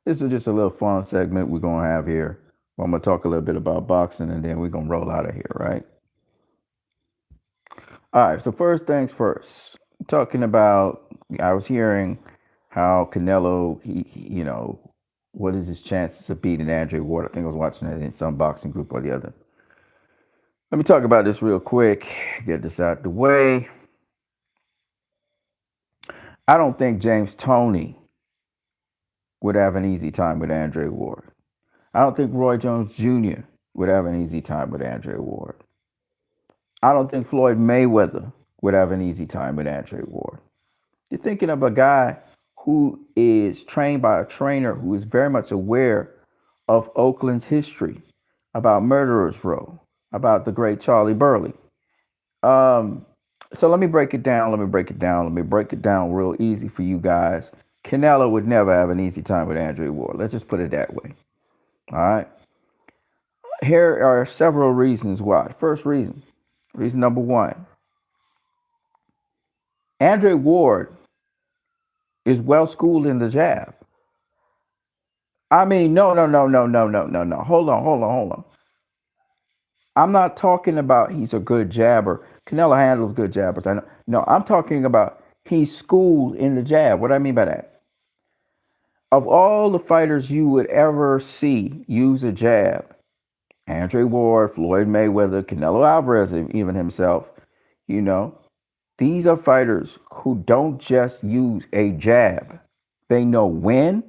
This is just a little fun segment we're gonna have here. I'm gonna talk a little bit about boxing, and then we're gonna roll out of here, right? All right. So first things first. Talking about, I was hearing how Canelo, what is his chances of beating Andre Ward? I think I was watching it in some boxing group or the other. Let me talk about this real quick. Get this out the way. I don't think James Toney would have an easy time with Andre Ward. I don't think Roy Jones Jr. would have an easy time with Andre Ward. I don't think Floyd Mayweather would have an easy time with Andre Ward. You're thinking of a guy who is trained by a trainer who is very much aware of Oakland's history, about Murderers Row, about the great Charlie Burley. Um, so let me break it down. Let me break it down. Let me break it down real easy for you guys. Canelo would never have an easy time with Andre Ward. Let's just put it that way. All right. Here are several reasons why. First reason number one, Andre Ward is well schooled in the jab. I mean, no, no, no, no, no, no, no, no. Hold on, hold on, hold on. I'm not talking about he's a good jabber. Canelo handles good jabbers. I know. No, I'm talking about he's schooled in the jab. What do I mean by that? Of all the fighters you would ever see use a jab, Andre Ward, Floyd Mayweather, Canelo Alvarez, even himself, you know, these are fighters who don't just use a jab. They know when,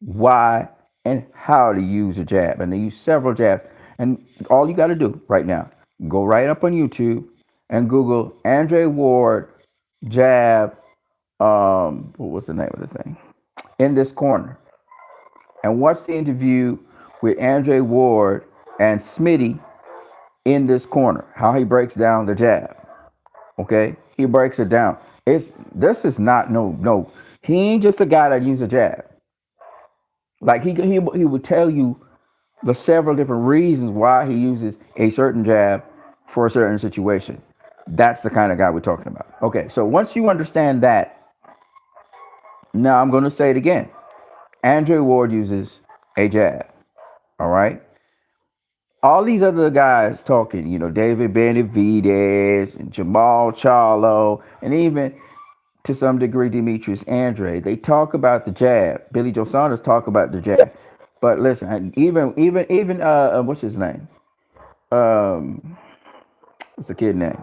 why, and how to use a jab. And they use several jabs. And all you got to do right now, go right up on YouTube and Google Andre Ward jab. What was the name of the thing? In this corner. And watch the interview with Andre Ward and Smitty in this corner. How he breaks down the jab. Okay, he breaks it down. This is not no. He ain't just a guy that uses a jab. Like he would tell you the several different reasons why he uses a certain jab for a certain situation. That's the kind of guy we're talking about. Okay, so once you understand that, now I'm going to say it again. Andre Ward uses a jab. All right. All these other guys talking, David Benavidez and Jamal Charlo, and even to some degree Demetrius Andre, they talk about the jab. Billy Joe Saunders talk about the jab. But listen, even what's his name? Um, what's the kid name?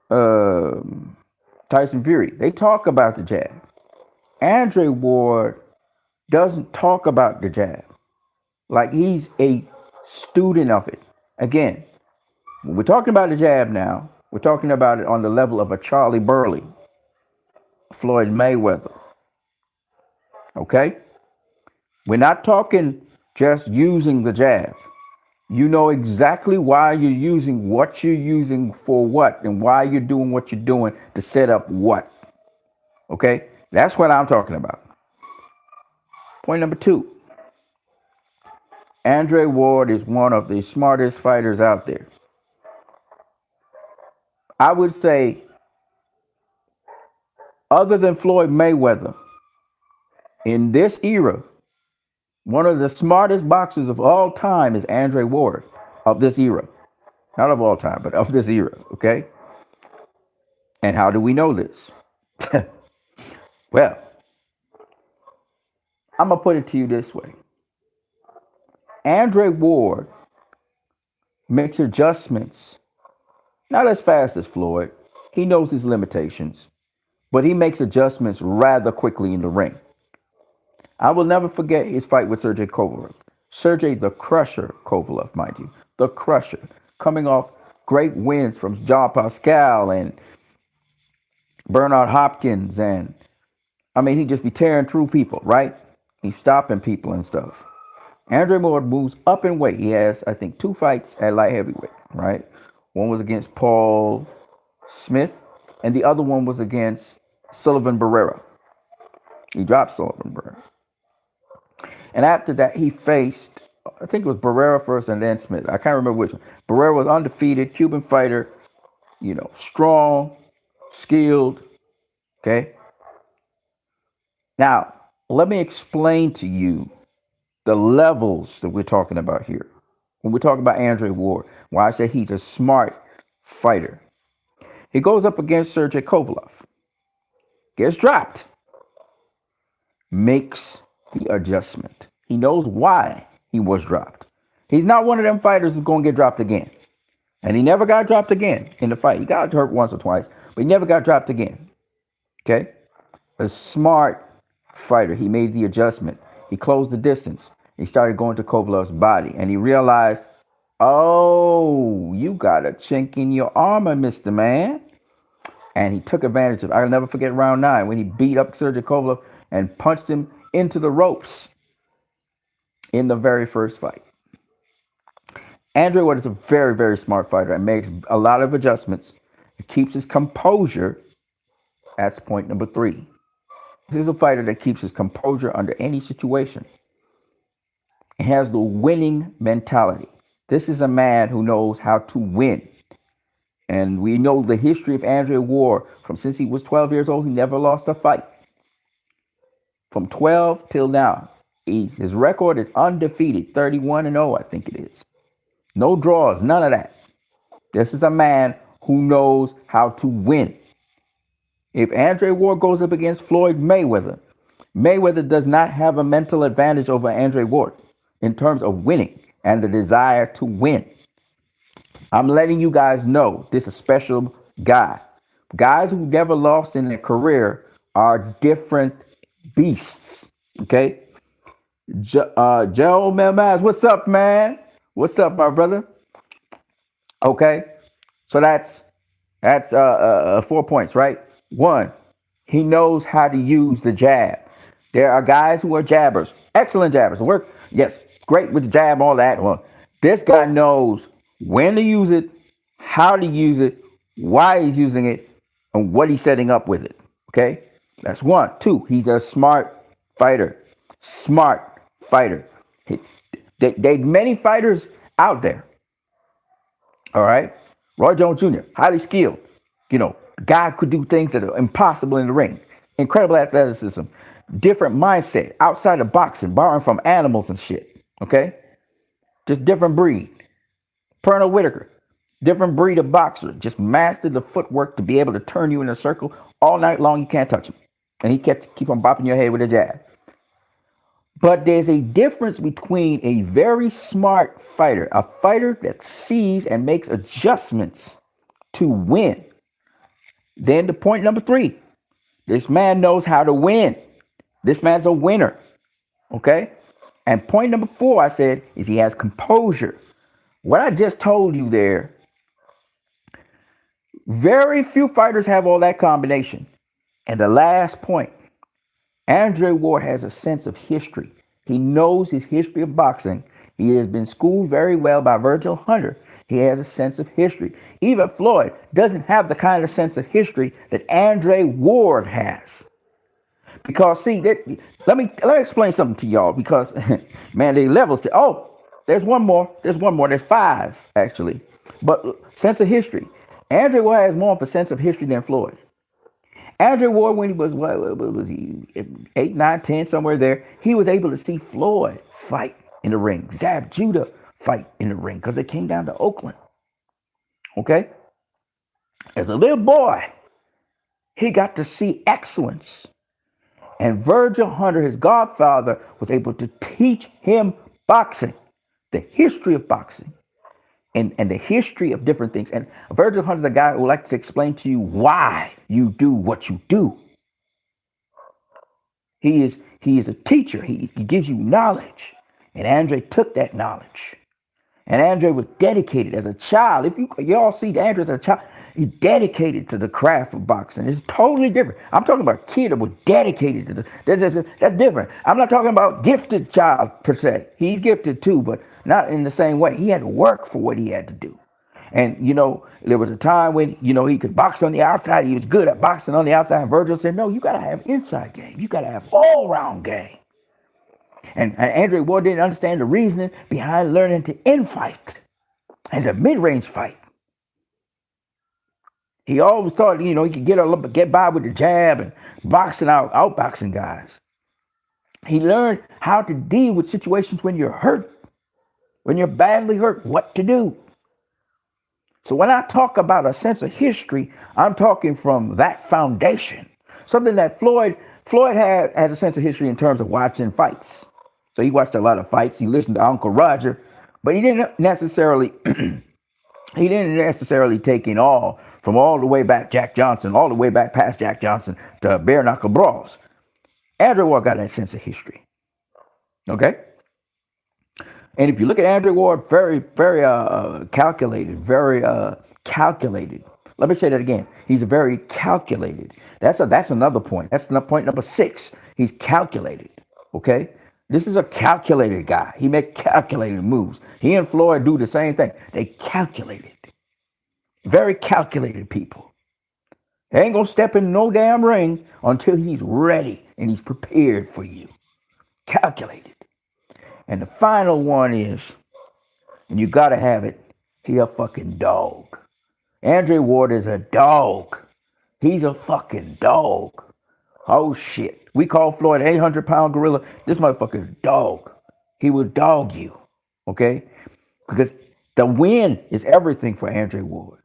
Um, Tyson Fury. They talk about the jab. Andre Ward doesn't talk about the jab like he's a student of it. Again, when we're talking about the jab now, we're talking about it on the level of a Charlie Burley, Floyd Mayweather. Okay? We're not talking just using the jab. You know exactly why you're using what you're using for what and why you're doing what you're doing to set up what. Okay? That's what I'm talking about. Point number two. Andre Ward is one of the smartest fighters out there. I would say, other than Floyd Mayweather, in this era, one of the smartest boxers of all time is Andre Ward of this era. Not of all time, but of this era, okay? And how do we know this? Well, I'm going to put it to you this way. Andre Ward makes adjustments, not as fast as Floyd. He knows his limitations, but he makes adjustments rather quickly in the ring. I will never forget his fight with Sergey Kovalev. Sergey the Crusher Kovalev, mind you. The Crusher. Coming off great wins from John Pascal and Bernard Hopkins. And, I mean, he'd just be tearing through people, right? He's stopping people and stuff. Andre Ward moves up in weight. He has, I think, 2 fights at light heavyweight, right? One was against Paul Smith, and the other one was against Sullivan Barrera. He dropped Sullivan Barrera. And after that, he faced, I think it was Barrera first and then Smith. I can't remember which one. Barrera was undefeated, Cuban fighter, strong, skilled, okay? Now, Let me explain to you the levels that we're talking about here. When we talk about Andre Ward, why I say he's a smart fighter. He goes up against Sergey Kovalev, gets dropped, makes the adjustment. He knows why he was dropped. He's not one of them fighters who's going to get dropped again. And he never got dropped again in the fight. He got hurt once or twice, but he never got dropped again. Okay? A smart fighter. He made the adjustment. He closed the distance. He started going to Kovalev's body, and he realized, oh, you got a chink in your armor, Mr. Man. And he took advantage of it. I'll never forget round 9 when he beat up Sergey Kovalev and punched him into the ropes in the very first fight. Andre Ward is a very, very smart fighter and makes a lot of adjustments. He keeps his composure. That's point number 3. This is a fighter that keeps his composure under any situation. He has the winning mentality. This is a man who knows how to win. And we know the history of Andre Ward. From since he was 12 years old, he never lost a fight. From 12 till now, his record is undefeated, 31-0, I think it is. No draws, none of that. This is a man who knows how to win. If Andre Ward goes up against Floyd Mayweather, Mayweather does not have a mental advantage over Andre Ward in terms of winning and the desire to win. I'm letting you guys know this is a special guy. Guys who never lost in their career are different beasts. Okay? Joe Melmaz, what's up, man? What's up, my brother? Okay? So that's 4 points, right? 1, he knows how to use the jab. There are guys who are jabbers, excellent jabbers. Work, yes, great with the jab, all that. Well, this guy knows when to use it, how to use it, why he's using it, and what he's setting up with it. Okay? That's 1. 2, he's a smart fighter. Smart fighter. There many fighters out there. All right? Roy Jones Jr., highly skilled. You know, guy could do things that are impossible in the ring. Incredible athleticism. Different mindset. Outside of boxing. Borrowing from animals and shit. Okay? Just different breed. Pernell Whitaker. Different breed of boxer. Just mastered the footwork to be able to turn you in a circle all night long. You can't touch him. And he keep on bopping your head with a jab. But there's a difference between a very smart fighter, a fighter that sees and makes adjustments to win. Then the point number 3, this man knows how to win. This man's a winner. Okay? And point number 4, I said, is he has composure. What I just told you there, very few fighters have all that combination. And the last point, Andre Ward has a sense of history. He knows his history of boxing. He has been schooled very well by Virgil Hunter. He has a sense of history. Even Floyd doesn't have the kind of sense of history that Andre Ward has. Because, see, let me explain something to y'all. Because, man, they levels to, there's one more. There's 5, actually. But sense of history. Andre Ward has more of a sense of history than Floyd. Andre Ward, when he was, what was he, 8, 9, 10, somewhere there, he was able to see Floyd fight in the ring. Zab Judah fight in the ring because they came down to Oakland. Okay? As a little boy, he got to see excellence. And Virgil Hunter, his godfather, was able to teach him boxing, the history of boxing. And the history of different things. And Virgil Hunter is a guy who would like to explain to you why you do what you do. He is a teacher. He gives you knowledge. And Andre took that knowledge. And Andre was dedicated as a child. If you all see Andre as a child, he dedicated to the craft of boxing. It's totally different. I'm talking about a kid that was dedicated to that's different. I'm not talking about gifted child per se. He's gifted too, but not in the same way. He had to work for what he had to do. And, there was a time when, he could box on the outside. He was good at boxing on the outside. And Virgil said, no, you got to have inside game. You got to have all-round game. And Andre Ward didn't understand the reasoning behind learning to infight and the mid-range fight. He always thought, he could get by with the jab and boxing outboxing guys. He learned how to deal with situations when you're hurt, when you're badly hurt, what to do. So when I talk about a sense of history, I'm talking from that foundation. Something that Floyd had as a sense of history in terms of watching fights. So he watched a lot of fights. He listened to Uncle Roger, but he didn't necessarily take in all from all the way back Jack Johnson, all the way back past Jack Johnson to bare knuckle brawls. Andre Ward got that sense of history. Okay? And if you look at Andre Ward, very, very calculated, very calculated. Let me say that again. He's very calculated. That's another point. That's point number 6. He's calculated. Okay? This is a calculated guy. He makes calculated moves. He and Floyd do the same thing. They calculated. Very calculated people. They ain't gonna step in no damn ring until he's ready and he's prepared for you. Calculated. And the final one is, and you gotta have it, he a fucking dog. Andre Ward is a dog. He's a fucking dog. Oh shit. We call Floyd an 800-pound gorilla. This motherfucker is a dog. He will dog you. Okay? Because the win is everything for Andre Ward.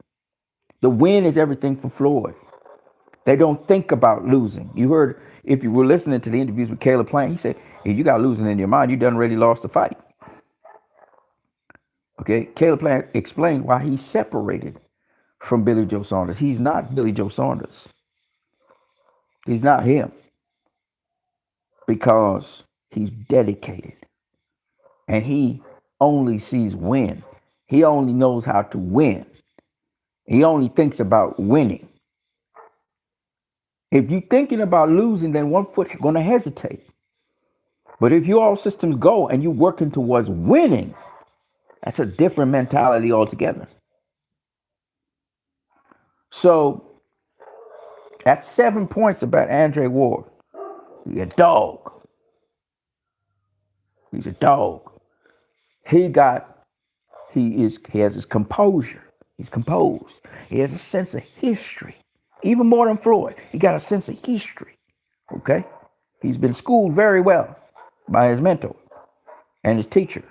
The win is everything for Floyd. They don't think about losing. You heard, if you were listening to the interviews with Caleb Plant, he said, if you got losing in your mind, you done already lost the fight. Okay? Caleb Plant explained why he separated from Billy Joe Saunders. He's not Billy Joe Saunders. He's not him. Because he's dedicated. And he only sees win. He only knows how to win. He only thinks about winning. If you're thinking about losing, then one foot going to hesitate. But if you all systems go and you're working towards winning, that's a different mentality altogether. So that's 7 points about Andre Ward. He's a dog. He's a dog. He has his composure. He's composed. He has a sense of history. Even more than Floyd. He got a sense of history. Okay? He's been schooled very well by his mentor and his teacher,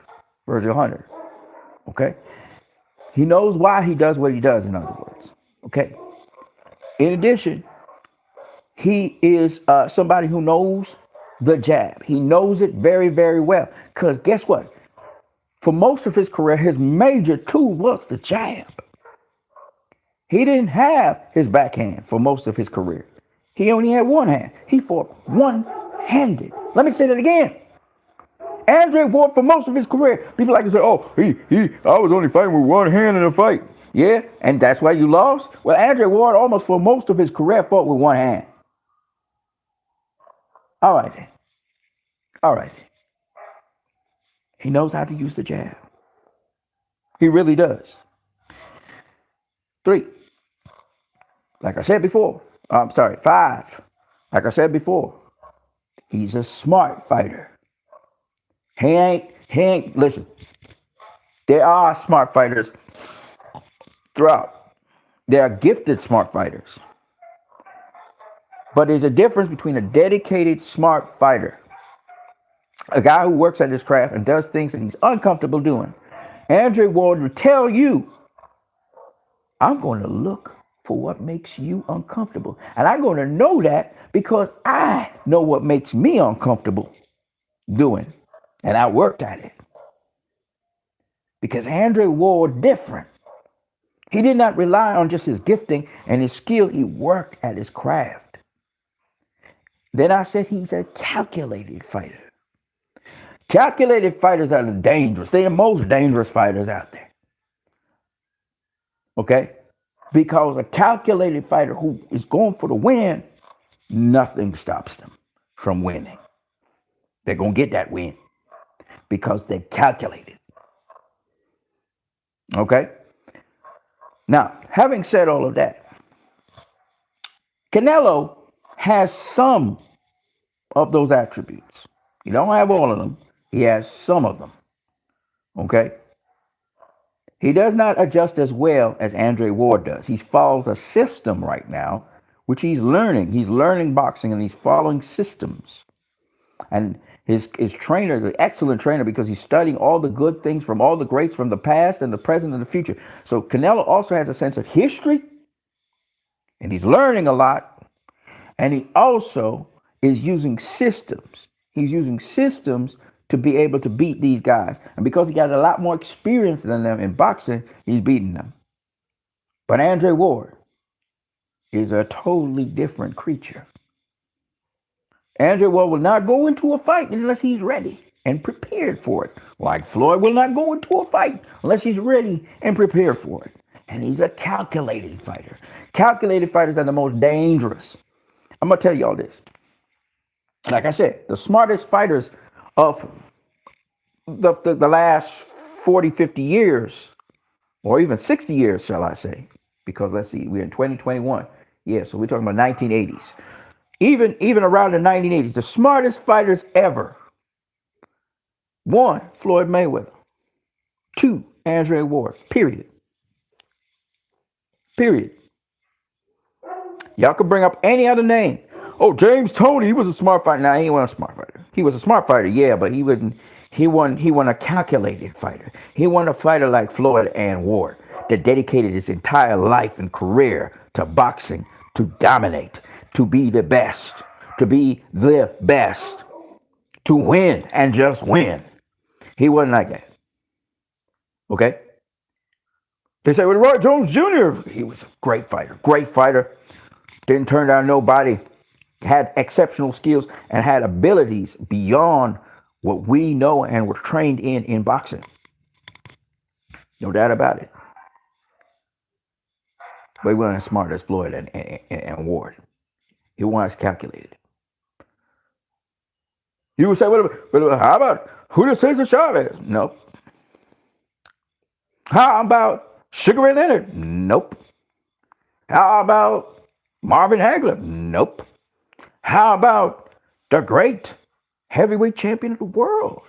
Virgil Hunter. Okay? He knows why he does what he does, in other words. Okay? In addition, he is somebody who knows the jab. He knows it very, very well. Because guess what? For most of his career, his major tool was the jab. He didn't have his backhand for most of his career. He only had one hand. He fought one-handed. Let me say that again. Andre Ward, for most of his career, people like to say, oh, I was only fighting with one hand in a fight. Yeah, and that's why you lost? Well, Andre Ward almost for most of his career fought with one hand. All right then. All right. He knows how to use the jab. He really does. 3. Like I said before. 5. Like I said before. He's a smart fighter. He ain't, listen. There are smart fighters throughout. There are gifted smart fighters. But there's a difference between a dedicated smart fighter, a guy who works at his craft and does things that he's uncomfortable doing. Andre Ward will tell you, I'm going to look for what makes you uncomfortable. And I'm going to know that because I know what makes me uncomfortable doing. And I worked at it. Because Andre Ward different. He did not rely on just his gifting and his skill. He worked at his craft. Then I said he's a calculated fighter. Calculated fighters are dangerous. They're the most dangerous fighters out there. Okay? Because a calculated fighter who is going for the win, nothing stops them from winning. They're going to get that win because they're calculated. Okay? Now, having said all of that, Canelo has some of those attributes. He don't have all of them. He has some of them. Okay? He does not adjust as well as Andre Ward does. He follows a system right now, which he's learning. He's learning boxing and he's following systems. And His trainer is an excellent trainer because he's studying all the good things from all the greats from the past and the present and the future. So Canelo also has a sense of history, and he's learning a lot. And he also is using systems. He's using systems to be able to beat these guys. And because he got a lot more experience than them in boxing, he's beating them. But Andre Ward is a totally different creature. Andre Ward will not go into a fight unless he's ready and prepared for it. Like Floyd will not go into a fight unless he's ready and prepared for it. And he's a calculated fighter. Calculated fighters are the most dangerous. I'm going to tell you all this. Like I said, the smartest fighters of the last 40, 50 years, or even 60 years, shall I say, because let's see, we're in 2021. Yeah, so we're talking about 1980s. Even around the 1980s, the smartest fighters ever. 1, Floyd Mayweather. 2, Andre Ward. Period. Y'all can bring up any other name. Oh, James Toney, he was a smart fighter. Nah, he wasn't a smart fighter. He was a smart fighter, yeah, but he won a calculated fighter. He won a fighter like Floyd and Ward that dedicated his entire life and career to boxing, to dominate, to be the best, to win and just win. He wasn't like that. Okay? They say, well, Roy Jones Jr., he was a great fighter. Didn't turn down nobody. Had exceptional skills and had abilities beyond what we know and were trained in boxing. No doubt about it. But he wasn't as smart as Floyd and Ward. He wasn't as calculated. You would say, well, how about Julio Cesar Chavez? Nope. How about Sugar Ray Leonard? Nope. How about Marvin Hagler? Nope. How about the great heavyweight champion of the world?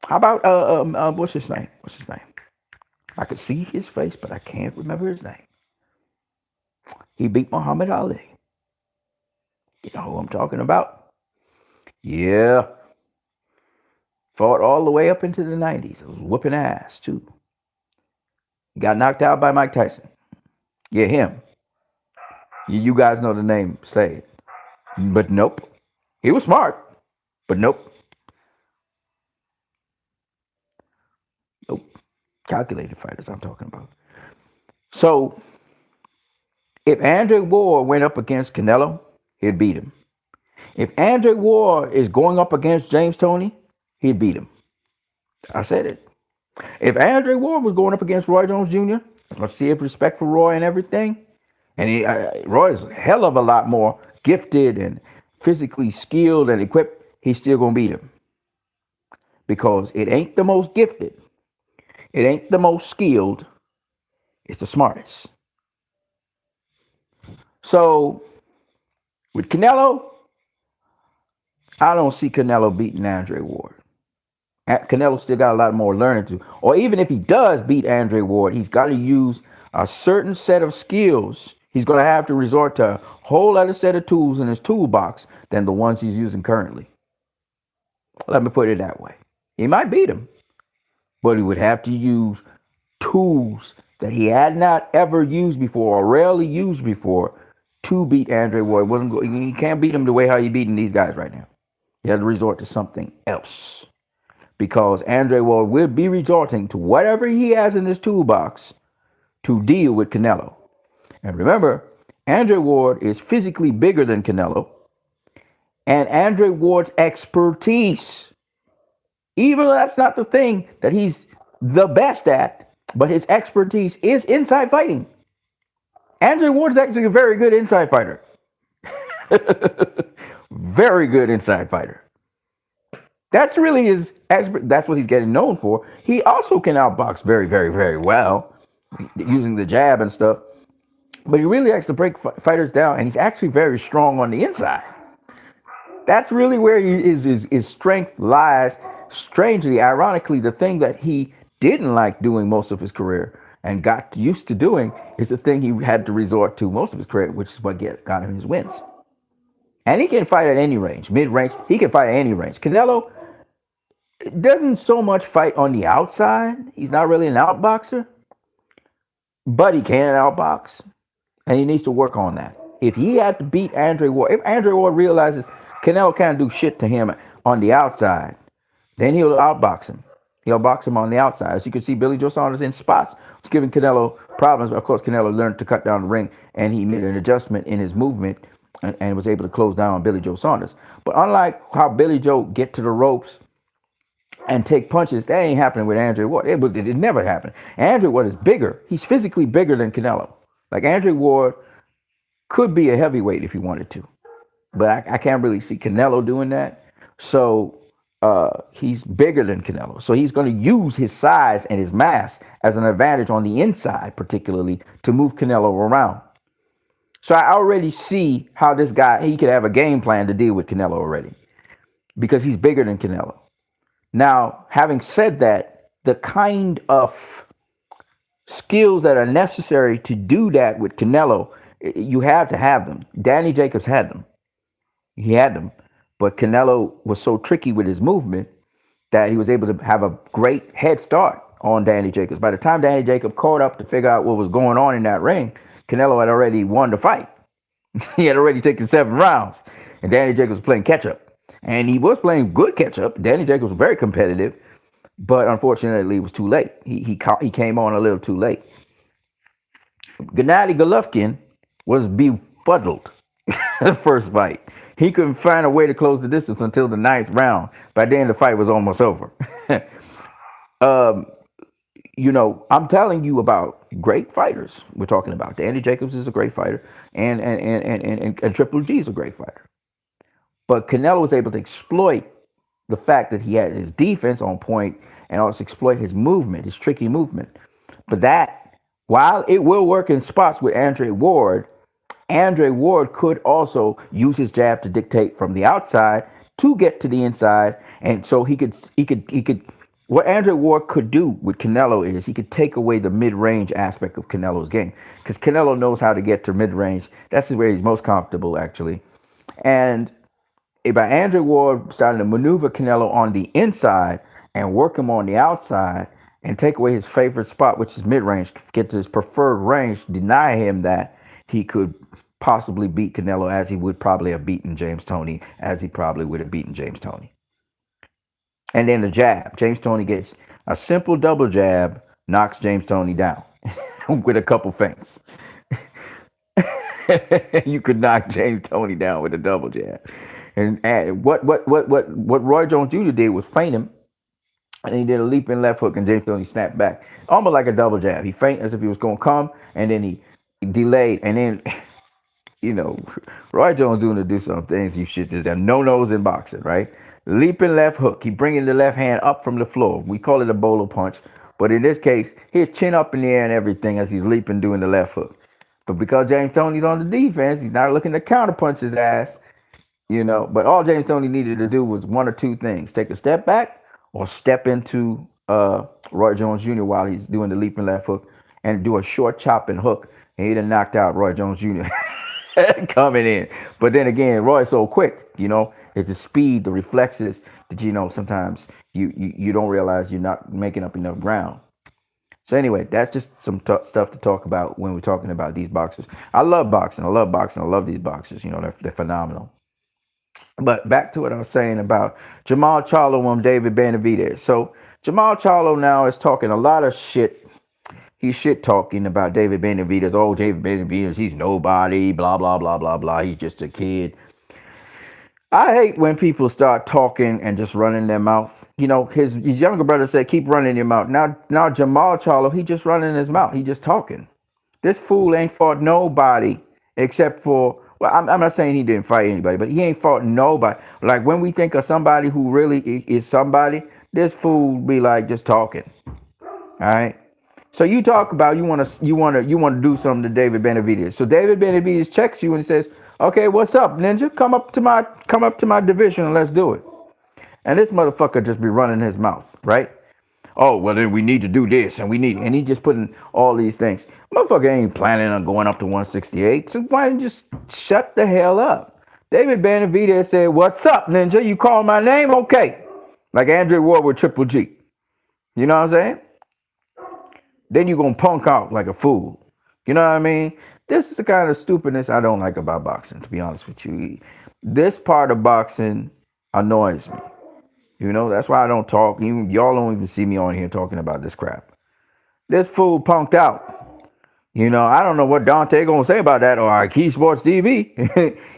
How about what's his name? I could see his face, but I can't remember his name. He beat Muhammad Ali. You know who I'm talking about? Yeah. Fought all the way up into the 90s. It was whooping ass, too. He got knocked out by Mike Tyson. Yeah, him. You guys know the name, say it. But nope. He was smart, but nope. Calculated fighters I'm talking about. So, if Andre Ward went up against Canelo, he'd beat him. If Andre Ward is going up against James Toney, he'd beat him. I said it. If Andre Ward was going up against Roy Jones Jr., let's see if respect for Roy and everything, and Roy's a hell of a lot more gifted and physically skilled and equipped, he's still going to beat him. Because it ain't the most gifted. It ain't the most skilled. It's the smartest. So, with Canelo, I don't see Canelo beating Andre Ward. Canelo still got a lot more learning to. Or even if he does beat Andre Ward, he's got to use a certain set of skills. He's going to have to resort to a whole other set of tools in his toolbox than the ones he's using currently. Let me put it that way. He might beat him, but he would have to use tools that he had not ever used before or rarely used before to beat Andre Ward. He can't beat him the way how he's beating these guys right now. He has to resort to something else. Because Andre Ward will be resorting to whatever he has in his toolbox to deal with Canelo. And remember, Andre Ward is physically bigger than Canelo. And Andre Ward's expertise, even though that's not the thing that he's the best at, but his expertise is inside fighting. Andre Ward is actually a very good inside fighter. Very good inside fighter. That's really his expert. That's what he's getting known for. He also can outbox very, very, very well using the jab and stuff. But he really likes to break fighters down, and he's actually very strong on the inside. That's really where his strength lies. Strangely, ironically, the thing that he didn't like doing most of his career and got used to doing is the thing he had to resort to most of his career, which is what got him his wins. And he can fight at any range, mid range. He can fight at any range. Canelo doesn't so much fight on the outside. He's not really an outboxer, but he can outbox, and he needs to work on that. If he had to beat Andre Ward, if Andre Ward realizes Canelo can't do shit to him on the outside, then he'll outbox him. He'll box him on the outside. As you can see, Billy Joe Saunders in spots was giving Canelo problems. Of course, Canelo learned to cut down the ring, and he made an adjustment in his movement and was able to close down on Billy Joe Saunders. But unlike how Billy Joe get to the ropes and take punches, that ain't happening with Andre Ward. It never happened. Andre Ward is bigger. He's physically bigger than Canelo. Like Andre Ward could be a heavyweight if he wanted to, but I can't really see Canelo doing that. So he's bigger than Canelo. So he's going to use his size and his mass as an advantage on the inside, particularly to move Canelo around. So I already see how this guy, he could have a game plan to deal with Canelo already because he's bigger than Canelo. Now, having said that, the kind of skills that are necessary to do that with Canelo, you have to have them. Danny Jacobs had them. He had them. But Canelo was so tricky with his movement that he was able to have a great head start on Danny Jacobs. By the time Danny Jacobs caught up to figure out what was going on in that ring, Canelo had already won the fight. He had already taken 7 rounds. And Danny Jacobs was playing catch-up. And he was playing good catch-up. Danny Jacobs was very competitive. But unfortunately, it was too late. He came on a little too late. Gennady Golovkin was befuddled the first fight. He couldn't find a way to close the distance until the 9th round. By then, the fight was almost over. I'm telling you about great fighters. We're talking about Danny Jacobs is a great fighter, and Triple G is a great fighter. But Canelo was able to exploit the fact that he had his defense on point and also exploit his movement, his tricky movement. But that, while it will work in spots with Andre Ward could also use his jab to dictate from the outside to get to the inside. And so he could, what Andre Ward could do with Canelo is he could take away the mid-range aspect of Canelo's game. Because Canelo knows how to get to mid-range. That's where he's most comfortable, actually. And by Andre Ward starting to maneuver Canelo on the inside and work him on the outside and take away his favorite spot, which is mid-range, get to his preferred range, deny him that, he could possibly beat Canelo as he would probably have beaten James Toney, as he probably would have beaten James Toney. And then the jab. James Toney gets a simple double jab, knocks James Toney down with a couple feints. You could knock James Toney down with a double jab. And what Roy Jones Jr. did was feint him, and he did a leaping left hook, and James Toney snapped back, almost like a double jab. He feinted as if he was going to come, and then he delayed, and then, Roy Jones Jr. do some things you should just have no-nos in boxing, right? Leaping left hook. He bringing the left hand up from the floor. We call it a bowler punch, but in this case, his chin up in the air and everything as he's leaping, doing the left hook. But because James Toney's on the defense, he's not looking to counterpunch his ass, But all James Toney needed to do was one or two things: take a step back or step into Roy Jones Jr. while he's doing the leaping left hook and do a short chopping hook. And he'd have knocked out Roy Jones Jr. coming in. But then again, Roy's so quick, it's the speed, the reflexes that, sometimes you don't realize you're not making up enough ground. So anyway, that's just some stuff to talk about when we're talking about these boxers. I love boxing. I love these boxers. They're phenomenal. But back to what I was saying about Jamal Charlo and David Benavidez. So Jamal Charlo now is talking a lot of shit. He's shit talking about David Benavidez. Oh, David Benavidez, he's nobody, blah, blah, blah, blah, blah. He's just a kid. I hate when people start talking and just running their mouth. His younger brother said, keep running your mouth. Now Jamal Charlo, he just running his mouth. He just talking. This fool ain't fought nobody except for, well, I'm not saying he didn't fight anybody, but he ain't fought nobody. Like when we think of somebody who really is somebody, this fool be like just talking. All right. So you talk about you want to do something to David Benavidez. So David Benavidez checks you and says, "Okay, what's up, Ninja? Come up to my division and let's do it." And this motherfucker just be running his mouth, right? Oh, well then we need to do this and he just putting all these things. Motherfucker ain't planning on going up to 168. So why don't you just shut the hell up? David Benavidez said, "What's up, Ninja? You call my name? Okay." Like Andre Ward with Triple G. You know what I'm saying? Then you're going to punk out like a fool. You know what I mean? This is the kind of stupidness I don't like about boxing, to be honest with you. This part of boxing annoys me. You know, that's why I don't talk. Y'all don't even see me on here talking about this crap. This fool punked out. You know, I don't know what Dante gonna say about that or Key Sports TV.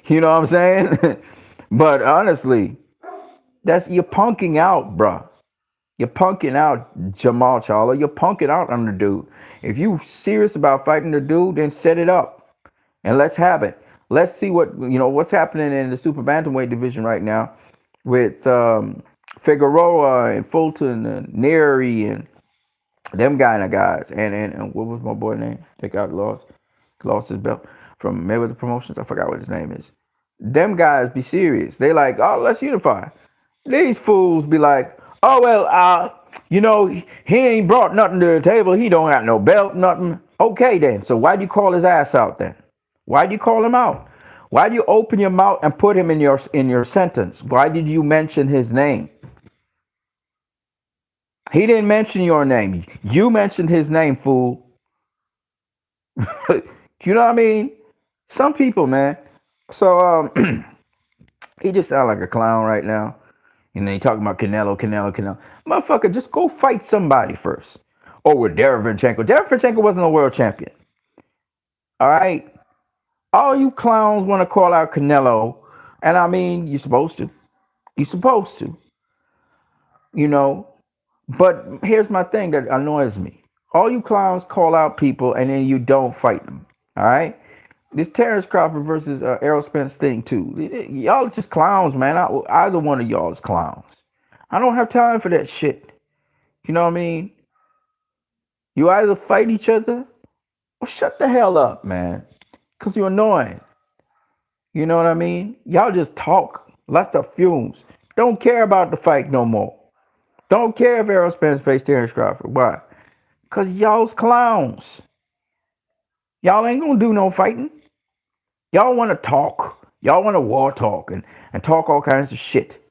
You know what I'm saying? But honestly, you're punking out, bruh. You're punking out Jamal Charlo. You're punking out on the dude. If you serious about fighting the dude, then set it up and let's have it. Let's see what's happening in the super bantamweight division right now with Figueroa and Fulton and Neary and them kind of guys. And what was my boy name? They got lost his belt from Mayweather Promotions. I forgot what his name is. Them guys be serious. They like, oh, let's unify. These fools be like, oh well, he ain't brought nothing to the table. He don't got no belt, nothing. Okay then. So why'd you call his ass out then? Why'd you call him out? Why'd you open your mouth and put him in your sentence? Why did you mention his name? He didn't mention your name. You mentioned his name, fool. You know what I mean? Some people, man. So he just sound like a clown right now. And then he talking about Canelo. Motherfucker, just go fight somebody first. Or with Derevyanchenko. Derevyanchenko wasn't a world champion. All right? All you clowns want to call out Canelo. And I mean, you're supposed to. You're supposed to. You know? But here's my thing that annoys me. All you clowns call out people and then you don't fight them. All right? This Terrence Crawford versus Errol Spence thing too. Y'all just clowns, man. Either one of y'all is clowns. I don't have time for that shit. You know what I mean? You either fight each other or shut the hell up, man. Because you're annoying. You know what I mean? Y'all just talk. Lots of fumes. Don't care about the fight no more. Don't care if Errol Spence faced Terrence Crawford. Why? Because y'all's clowns. Y'all ain't going to do no fighting. Y'all want to talk. Y'all want to war talk and talk all kinds of shit.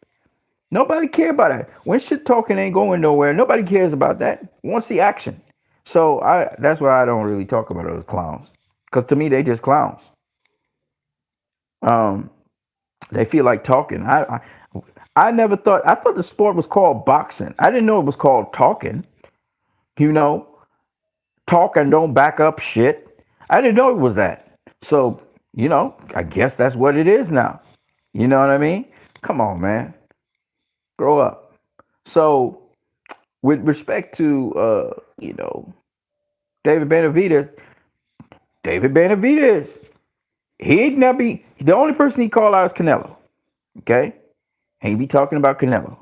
Nobody care about that. When shit talking ain't going nowhere, nobody cares about that. Wants the action. So that's why I don't really talk about those clowns. Because to me, they just clowns. They feel like talking. I never thought, I thought the sport was called boxing. I didn't know it was called talking. You know, talk and don't back up shit. I didn't know it was that. So, you know, I guess that's what it is now. You know what I mean? Come on, man. Grow up. So, with respect to, David Benavidez, he'd never be, the only person he called out is Canelo. Okay? And he be talking about Canelo.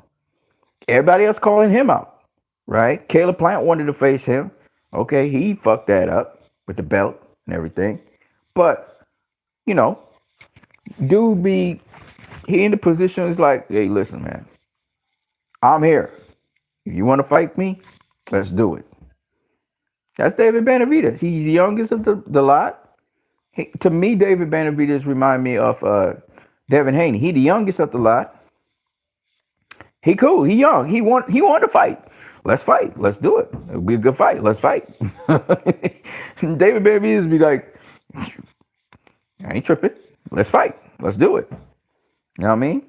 Everybody else calling him out. Right? Caleb Plant wanted to face him. Okay, he fucked that up with the belt and everything. But, dude he in the position is like, hey, listen, man. I'm here. If you want to fight me, let's do it. That's David Benavidez. He's the youngest of the lot. To me, David Benavidez remind me of Devin Haney. He the youngest of the lot. He cool. He young. He want to fight. Let's fight. Let's do it. It'll be a good fight. Let's fight. David Benavidez be like, I ain't tripping. Let's fight. Let's do it. You know what I mean?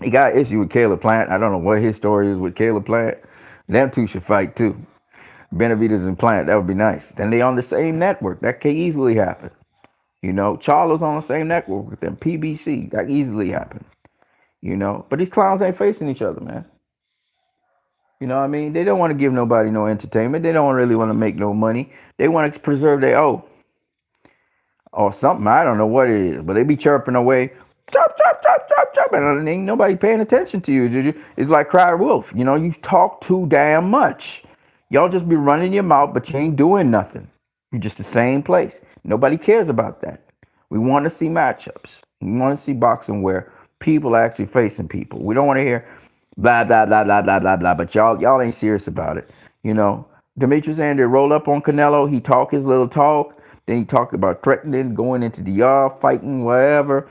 He got an issue with Caleb Plant. I don't know what his story is with Caleb Plant. Them two should fight too. Benavidez and Plant, that would be nice. Then they on the same network. That can easily happen. Charlo's on the same network with them. PBC. That can easily happen. But these clowns ain't facing each other, man. You know what I mean? They don't want to give nobody no entertainment. They don't really want to make no money. They want to preserve their or something. I don't know what it is, but they be chirping away. Chop, chop, chop, chop, chop. And ain't nobody paying attention to you. It's like Cry Wolf. You talk too damn much. Y'all just be running your mouth, but you ain't doing nothing. You're just the same place. Nobody cares about that. We want to see matchups. We want to see boxing where people are actually facing people. We don't want to hear blah, blah, blah, blah, blah, blah, blah. But y'all ain't serious about it. Demetrius Andrade roll up on Canelo. He talk his little talk. Then he talked about threatening, going into the yard, fighting, whatever.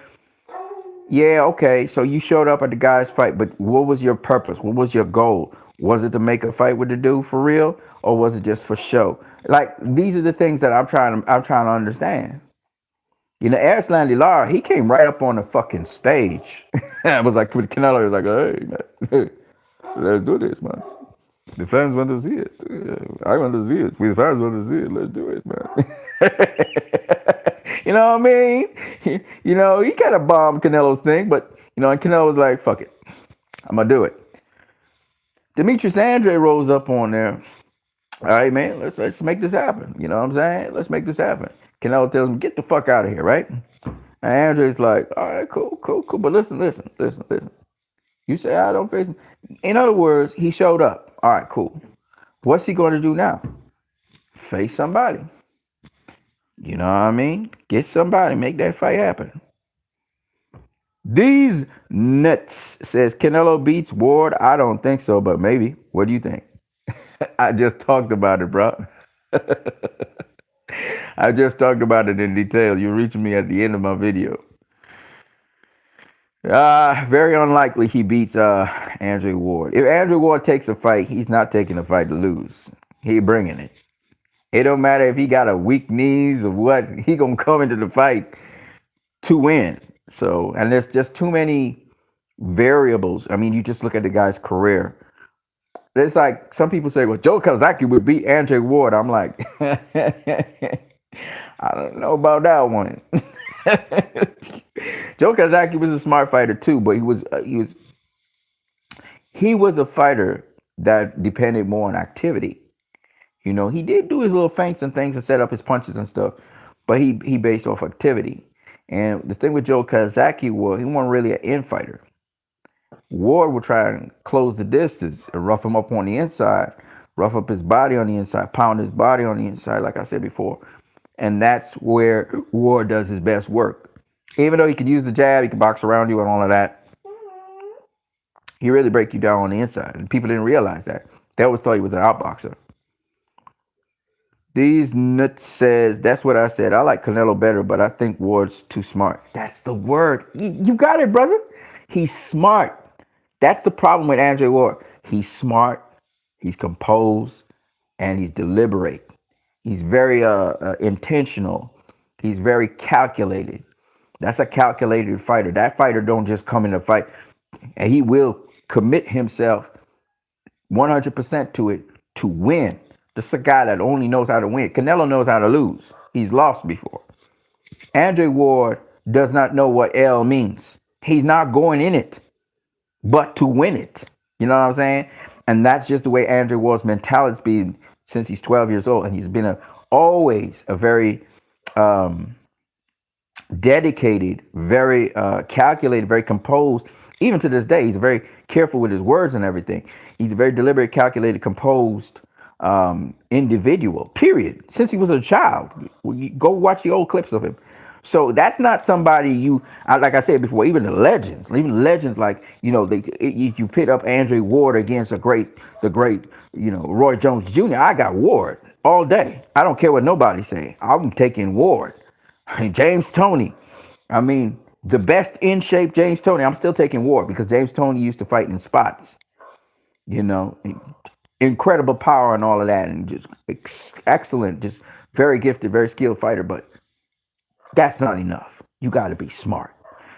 Yeah, okay. So you showed up at the guy's fight, but what was your purpose? What was your goal? Was it to make a fight with the dude for real, or was it just for show? Like these are the things that I'm trying to understand. You know, Arslan Lara, he came right up on the fucking stage. I was like, with Canelo, he was like, hey, man, let's do this, man. The fans want to see it. I want to see it. We the fans want to see it. Let's do it, man. You know what I mean? You know, he kind of bombed Canelo's thing, but, you know, and Canelo was like, fuck it. I'm going to do it. Demetrius Andre rolls up on there. All right, man, let's make this happen. You know what I'm saying? Let's make this happen. Canelo tells him, get the fuck out of here, right? And Andre's like, all right, cool, cool, cool. But listen. You say I don't face him. In other words, he showed up. All right, cool. What's he going to do now? Face somebody. You know what I mean? Get somebody. Make that fight happen. These nuts says Canelo beats Ward. I don't think so, but maybe. What do you think? I just talked about it, bro. I just talked about it in detail. You're reaching me at the end of my video. Very unlikely he beats Andrew Ward. If Andrew Ward takes a fight, he's not taking a fight to lose. He bringing it. It don't matter if he got a weak knees or what. He gonna come into the fight to win. So, and there's just too many variables. I mean, you just look at the guy's career. It's like some people say, well, Joe Kazaki would beat Andre Ward. I'm like, I don't know about that one. Joe Kazaki was a smart fighter too, but he was a fighter that depended more on activity. You know, he did do his little feints and things and set up his punches and stuff, but he based off activity. And the thing with Joe Kazaki was he wasn't really an infighter. Ward would try and close the distance and rough him up on the inside, rough up his body on the inside, pound his body on the inside, like I said before. And that's where Ward does his best work. Even though he could use the jab, he could box around you and all of that, he really break you down on the inside. And people didn't realize that. They always thought he was an outboxer. These nuts says, that's what I said. I like Canelo better, but I think Ward's too smart. That's the word. You got it, brother. He's smart. That's the problem with Andre Ward. He's smart, he's composed, and he's deliberate. He's very intentional. He's very calculated. That's a calculated fighter. That fighter don't just come in a fight, and he will commit himself 100% to it to win. This is a guy that only knows how to win. Canelo knows how to lose. He's lost before. Andre Ward does not know what L means. He's not going in it, but to win it. You know what I'm saying? And that's just the way Andre Ward's mentality has been since he's 12 years old. And he's been always a very dedicated, very calculated, very composed. Even to this day, he's very careful with his words and everything. He's a very deliberate, calculated, composed individual, period. Since he was a child. Go watch the old clips of him. So that's not somebody like I said before, even legends like, you know, you pit up Andre Ward against the great, you know, Roy Jones Jr. I got Ward all day. I don't care what nobody say. I'm taking Ward. James Toney. I mean, the best in shape James Toney. I'm still taking Ward because James Toney used to fight in spots. You know, incredible power and all of that, and just excellent, just very gifted, very skilled fighter, but that's not enough. You got to be smart.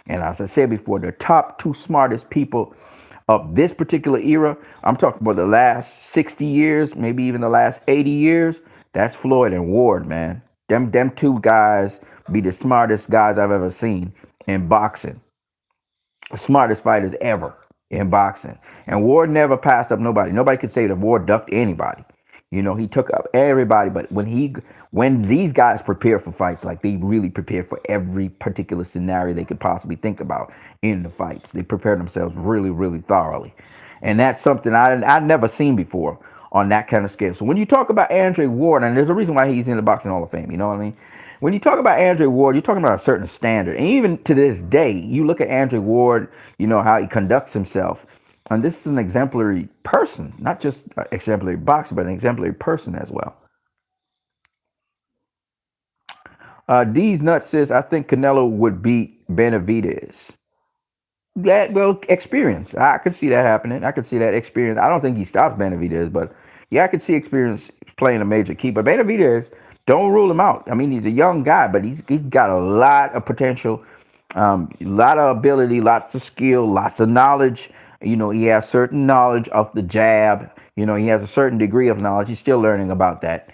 And as I said before, the top two smartest people of this particular era, I'm talking about the last 60 years, maybe even the last 80 years, that's Floyd and Ward, man. Them two guys be the smartest guys I've ever seen in boxing. The smartest fighters ever in boxing. And Ward never passed up nobody. Nobody could say that Ward ducked anybody. You know, he took up everybody, but when these guys prepare for fights, like they really prepare for every particular scenario they could possibly think about in the fights. They prepare themselves really, really thoroughly. And that's something I've never seen before on that kind of scale. So when you talk about Andre Ward, and there's a reason why he's in the Boxing Hall of Fame, you know what I mean? When you talk about Andre Ward, you're talking about a certain standard. And even to this day, you look at Andre Ward, you know, how he conducts himself. And this is an exemplary person, not just an exemplary boxer, but an exemplary person as well. D's Nuts says, I think Canelo would beat Benavidez. That well, experience. I could see that happening. I could see that experience. I don't think he stops Benavidez, but yeah, I could see experience playing a major key. But Benavidez, don't rule him out. I mean, he's a young guy, but he's got a lot of potential, a lot of ability, lots of skill, lots of knowledge. You know, he has certain knowledge of the jab. You know, he has a certain degree of knowledge. He's still learning about that,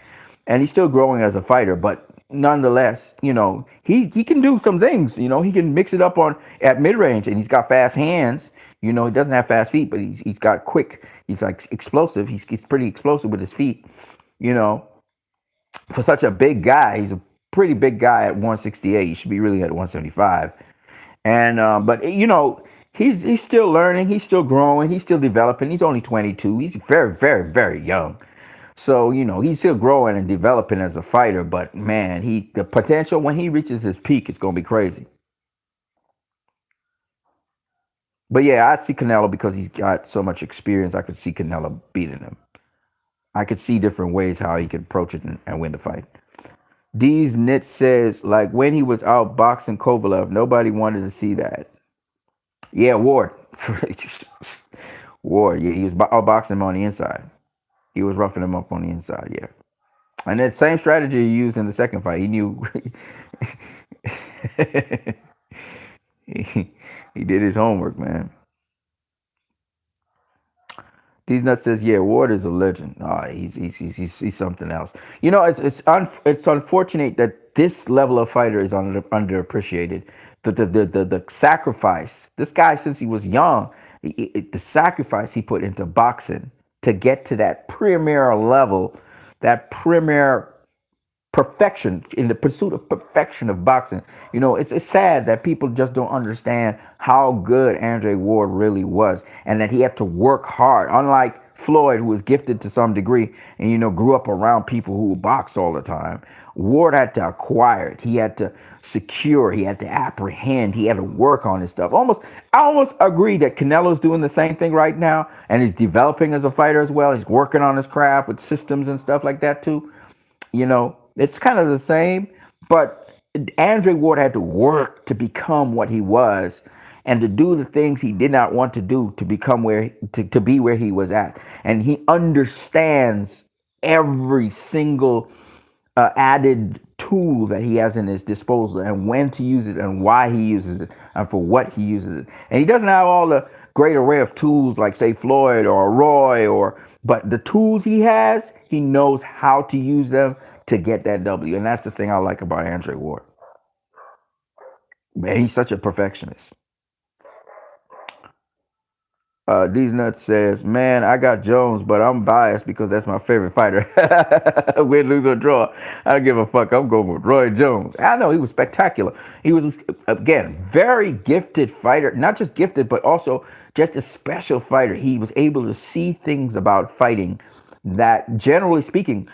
and he's still growing as a fighter. But nonetheless, you know, he can do some things. You know, he can mix it up on at mid range, and he's got fast hands. You know, he doesn't have fast feet, but he's got quick. He's like explosive. He's pretty explosive with his feet. You know, for such a big guy, he's a pretty big guy at 168. He should be really at 175. And but you know, he's still learning. He's still growing. He's still developing. He's only 22. He's very, very, very young. So, you know, he's still growing and developing as a fighter, but man, the potential when he reaches his peak, it's gonna be crazy. But yeah, I see Canelo because he's got so much experience. I could see Canelo beating him. I could see different ways how he could approach it and win the fight. D's Knit says, like when he was out boxing Kovalev, nobody wanted to see that. Yeah, Ward. Ward, yeah, he was out boxing him on the inside. He was roughing him up on the inside, yeah. And that same strategy he used in the second fight. He knew he, he did his homework, man. These nuts says, yeah, Ward is a legend. He's something else. You know, it's unfortunate that this level of fighter is underappreciated. The sacrifice. This guy, since he was young, the sacrifice he put into boxing to get to that premier level, that premier perfection, in the pursuit of perfection of boxing. You know, it's sad that people just don't understand how good Andre Ward really was, and that he had to work hard, unlike Floyd, who was gifted to some degree and, you know, grew up around people who boxed all the time. Ward had to acquire it. He had to secure, he had to apprehend, he had to work on his stuff. I almost agree that Canelo's doing the same thing right now, and he's developing as a fighter as well. He's working on his craft with systems and stuff like that too. You know, it's kind of the same, but Andre Ward had to work to become what he was, and to do the things he did not want to do to become to be where he was at. And he understands every single added tool that he has in his disposal, and when to use it, and why he uses it, and for what he uses it. And he doesn't have all the great array of tools like, say, Floyd or Roy, but the tools he has, he knows how to use them to get that W. And that's the thing I like about Andre Ward. Man, he's such a perfectionist. These Nuts says, man, I got Jones, but I'm biased because that's my favorite fighter. Win, lose, or draw. I don't give a fuck. I'm going with Roy Jones. I know he was spectacular. He was, again, very gifted fighter. Not just gifted, but also just a special fighter. He was able to see things about fighting that, generally speaking,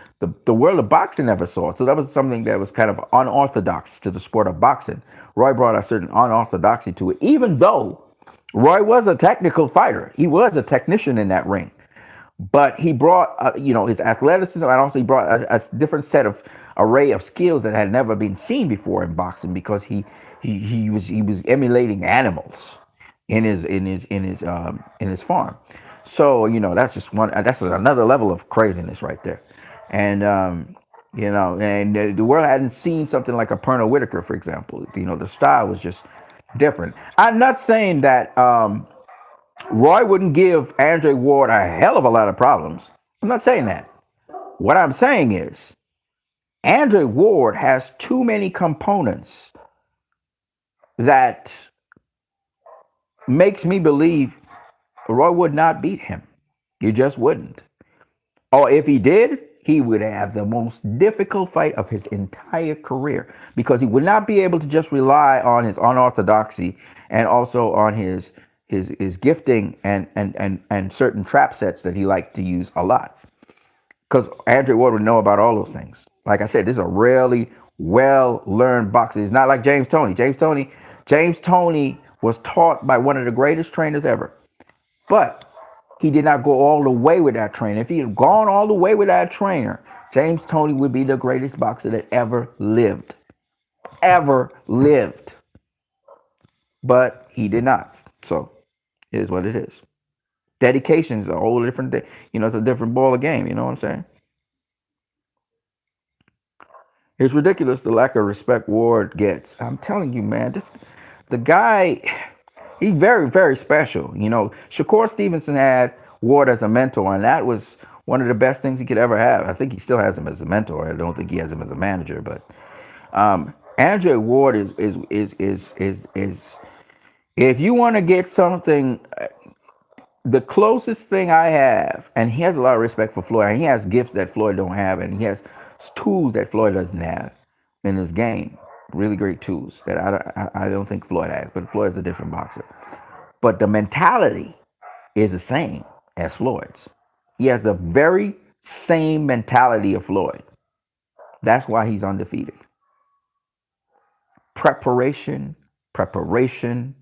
the world of boxing never saw. So that was something that was kind of unorthodox to the sport of boxing. Roy brought a certain unorthodoxy to it, even though Roy was a technical fighter. He was a technician in that ring, but he brought, his athleticism, and also he brought a different set of array of skills that had never been seen before in boxing, because he was emulating animals in his farm. So, you know, that's another level of craziness right there. And the world hadn't seen something like a Pernell Whitaker, for example. You know, the style was just different. I'm not saying that Roy wouldn't give Andre Ward a hell of a lot of problems. I'm not saying that. What I'm saying is Andre Ward has too many components that makes me believe Roy would not beat him. He just wouldn't. Or if he did, he would have the most difficult fight of his entire career, because he would not be able to just rely on his unorthodoxy, and also on his gifting and certain trap sets that he liked to use a lot. Because Andre Ward would know about all those things. Like I said, this is a really well-learned boxer. It's not like James Toney. James Toney was taught by one of the greatest trainers ever. But he did not go all the way with that trainer. If he had gone all the way with that trainer, James Toney would be the greatest boxer that ever lived. Ever lived. But he did not. So it is what it is. Dedication is a whole different thing. It's a different ball of game. You know what I'm saying? It's ridiculous the lack of respect Ward gets. I'm telling you, man. The guy, he's very, very special. Shakur Stevenson had Ward as a mentor, and that was one of the best things he could ever have. I think he still has him as a mentor. I don't think he has him as a manager, but Andre Ward is if you want to get something, the closest thing I have, and he has a lot of respect for Floyd. And he has gifts that Floyd don't have, and he has tools that Floyd doesn't have in his game. Really great tools that I don't think Floyd has, but Floyd is a different boxer. But the mentality is the same as Floyd's. He has the very same mentality of Floyd. That's why he's undefeated. Preparation, preparation.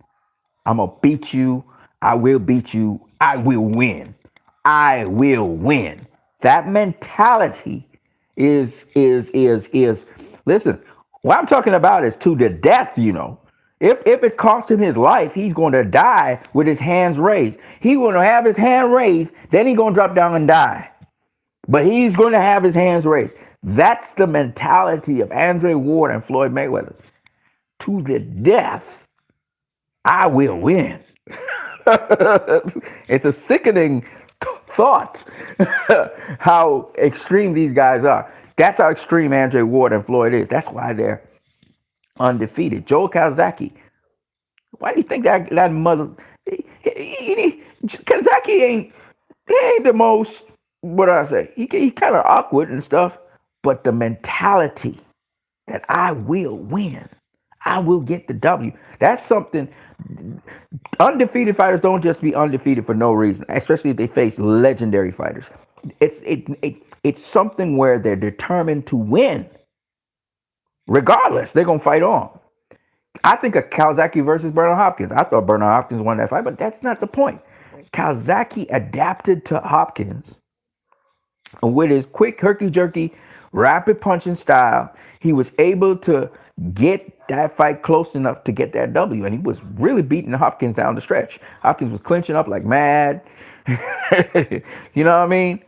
I'm going to beat you. I will beat you. I will win. I will win. That mentality is listen, what I'm talking about is to the death, If it costs him his life, he's going to die with his hands raised. He's going to have his hand raised, then he's going to drop down and die. But he's going to have his hands raised. That's the mentality of Andre Ward and Floyd Mayweather. To the death, I will win. It's a sickening thought how extreme these guys are. That's how extreme Andre Ward and Floyd is. That's why they're undefeated. Joe Kazaki. Why do you think that mother? Kazaki ain't the most. What do I say? He kind of awkward and stuff, but the mentality that I will win, I will get the W. That's something. Undefeated fighters don't just be undefeated for no reason, especially if they face legendary fighters. It's something where they're determined to win. Regardless, they're gonna fight on. I think of Kawasaki versus Bernard Hopkins. I thought Bernard Hopkins won that fight, but that's not the point. Kawasaki adapted to Hopkins with his quick, herky-jerky, rapid punching style. He was able to get that fight close enough to get that W, and he was really beating Hopkins down the stretch. Hopkins was clinching up like mad. You know what I mean?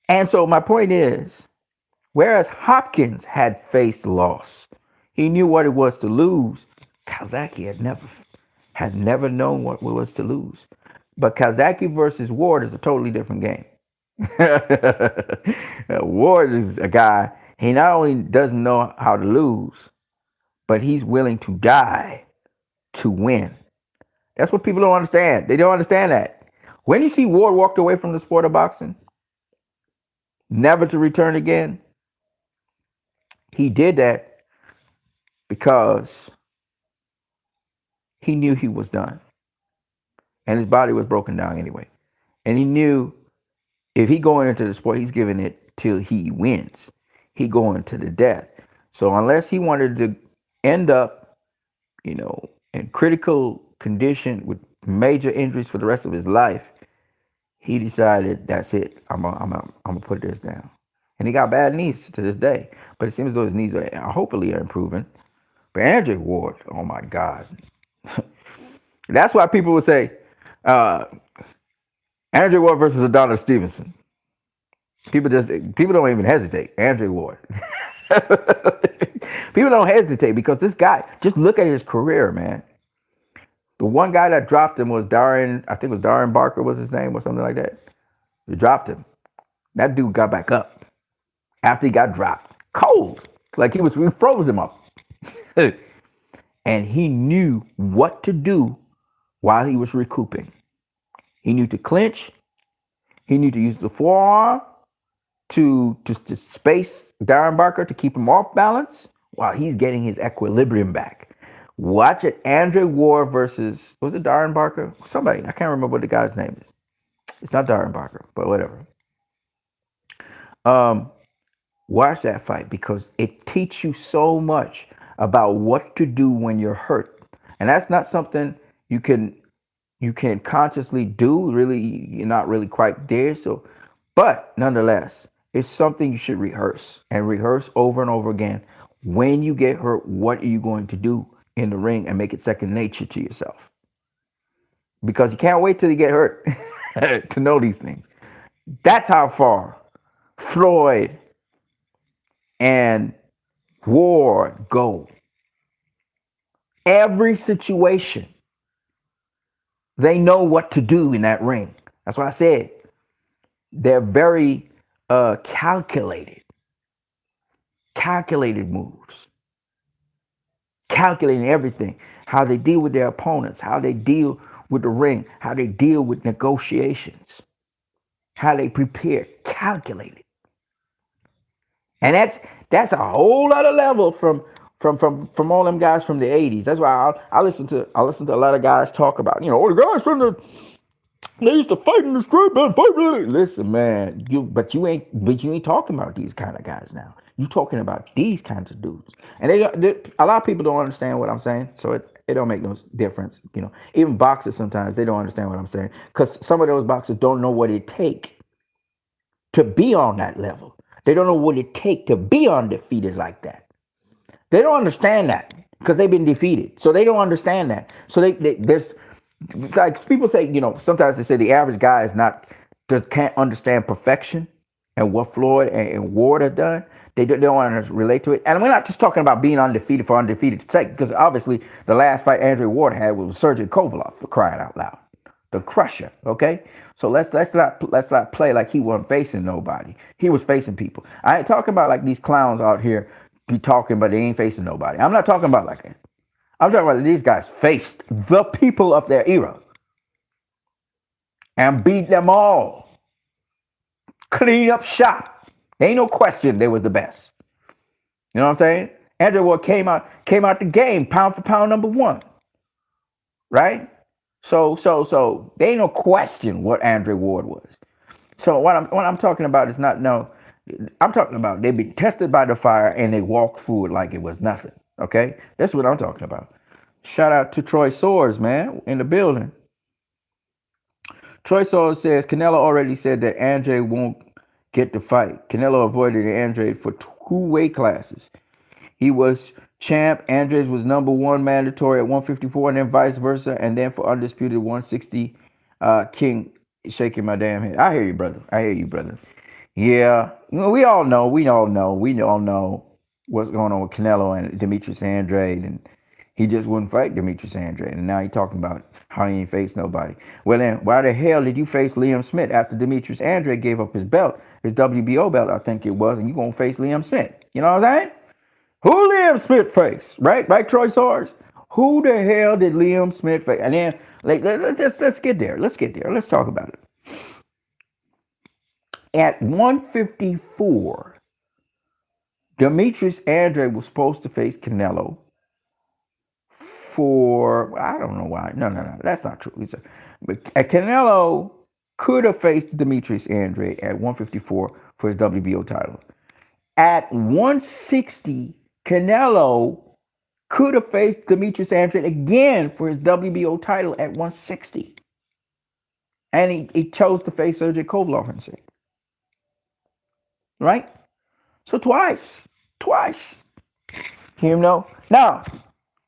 And so my point is, whereas Hopkins had faced loss, he knew what it was to lose. Kawasaki had never known what it was to lose. But Kawasaki versus Ward is a totally different game. Ward is a guy, he not only doesn't know how to lose, but he's willing to die to win. That's what people don't understand. They don't understand that. When you see Ward walked away from the sport of boxing, never to return again, he did that because he knew he was done. And his body was broken down anyway. And he knew if he going into the sport, he's giving it till he wins. He going to the death. So unless he wanted to end up, in critical condition with major injuries for the rest of his life, he decided that's it. I'm gonna put this down. And he got bad knees to this day, but it seems as though his knees are hopefully improving. But Andre Ward, oh my God, that's why people would say Andre Ward versus Adonis Stevenson. People don't even hesitate. Andre Ward. People don't hesitate because this guy, just look at his career, man. The one guy that dropped him was Darren, I think it was Darren Barker was his name or something like that. They dropped him. That dude got back up after he got dropped. Cold. Like we froze him up. And he knew what to do while he was recouping. He knew to clinch. He knew to use the forearm to space Darren Barker to keep him off balance while he's getting his equilibrium back. Watch it. Andre Ward versus, was it Darren Barker? Somebody. I can't remember what the guy's name is. It's not Darren Barker, but whatever. Watch that fight because it teaches you so much about what to do when you're hurt. And that's not something you can consciously do. Really, you're not really quite there. So, but nonetheless, it's something you should rehearse over and over again. When you get hurt, what are you going to do in the ring and make it second nature to yourself? because you can't wait till you get hurt to know these things. That's how far Floyd and Ward go. Every situation, they know what to do in that ring. That's what I said. They're very calculated moves, calculating everything. How they deal with their opponents, how they deal with the ring, how they deal with negotiations, how they prepare, calculated. And that's a whole other level from all them guys from the 80s. That's why I listen to a lot of guys talk about, all the guys from the, they used to fight in the street, man. Listen, man, you ain't talking about these kind of guys now. You talking about these kinds of dudes, and a lot of people don't understand what I'm saying, so it don't make no difference. Even boxers sometimes they don't understand what I'm saying because some of those boxers don't know what it takes to be on that level. They don't know what it takes to be undefeated like that. They don't understand that because they've been defeated, so they don't understand that. So there's like people say, sometimes they say the average guy can't understand perfection and what Floyd and Ward have done. They don't want to relate to it. And we're not just talking about being undefeated for undefeated sake, because obviously the last fight Andre Ward had was Sergey Kovalev, for crying out loud, the Crusher. Okay, so let's not play like he wasn't facing nobody. He was facing people. I ain't talking about like these clowns out here be talking, but they ain't facing nobody. I'm not talking about like that. I'm talking about these guys faced the people of their era and beat them all. Clean up shop. Ain't no question they was the best. You know what I'm saying? Andrew Ward came out the game, pound for pound number one. Right? So there ain't no question what Andre Ward was. So what I'm talking about is I'm talking about they've been tested by the fire and they walk through it like it was nothing. Okay? That's what I'm talking about. Shout out to Troy Swords, man, in the building. Troy Swords says Canelo already said that Andre won't get the fight. Canelo avoided Andre for 2 weight classes. He was champ. Andres was number one mandatory at 154, and then vice versa, and then for undisputed 160. King shaking my damn head. I hear you, brother. Yeah, we all know what's going on with Canelo and Demetrius Andrade, and he just wouldn't fight Demetrius Andrade, and now he's talking about how he ain't faced nobody. Well, then, why the hell did you face Liam Smith after Demetrius Andrade gave up his belt, his WBO belt, I think it was, and you gonna face Liam Smith? You know what I'm saying? Who Liam Smith face? Right, Troy Swords? Who the hell did Liam Smith face? And then let's get there. Let's talk about it. At 154, Demetrius Andrade was supposed to face Canelo for, I don't know why. No, that's not true. But Canelo could have faced Demetrius Andrade at 154 for his WBO title. At 160, Canelo could have faced Demetrius Andrade again for his WBO title at 160. And he chose to face Sergey Kovalev instead. Right? So twice. Now,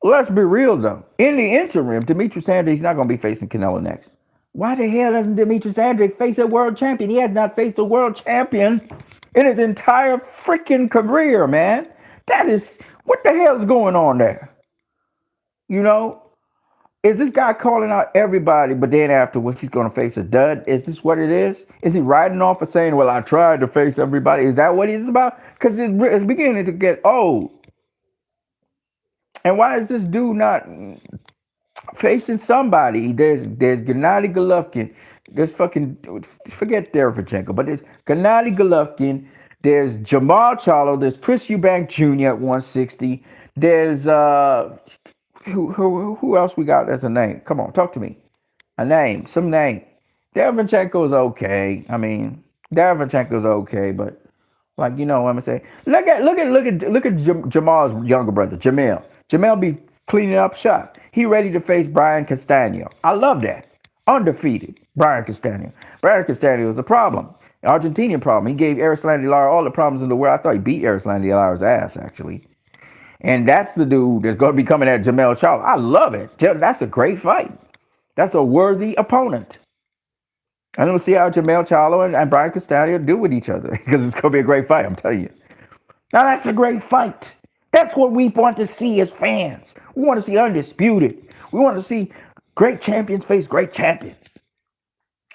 let's be real though. In the interim, Demetrius Andrade's not going to be facing Canelo next. Why the hell doesn't Demetrius Andrade face a world champion? He has not faced a world champion in his entire freaking career, man. That is, what the hell is going on there? Is this guy calling out everybody, but then afterwards he's going to face a dud? Is this what it is? Is he riding off of saying, well, I tried to face everybody? Is that what he's about? Because it's beginning to get old. And why is this dude not facing somebody? There's Gennady Golovkin. There's forget Derevchenko, but there's Gennady Golovkin. There's Jamal Charlo. There's Chris Eubank Jr. at 160. There's who else we got as a name? Come on, talk to me. Some name. Derevchenko's okay. I mean, Derevchenko's okay, but like, what I'm gonna say. Look at Jamal's younger brother, Jamel. Jamel be cleaning up shop. He ready to face Brian Castano. I love that. Undefeated, Brian Castano. Brian Castano was a problem. Argentinian problem. He gave Erislandy Lara all the problems in the world. I thought he beat Erislandy Lara's ass, actually. And that's the dude that's going to be coming at Jamel Charlo. I love it. That's a great fight. That's a worthy opponent. I'm going to see how Charlo and Brian Castano do with each other because it's going to be a great fight, I'm telling you. Now, that's a great fight. That's what we want to see as fans. We want to see undisputed. We want to see great champions face great champions.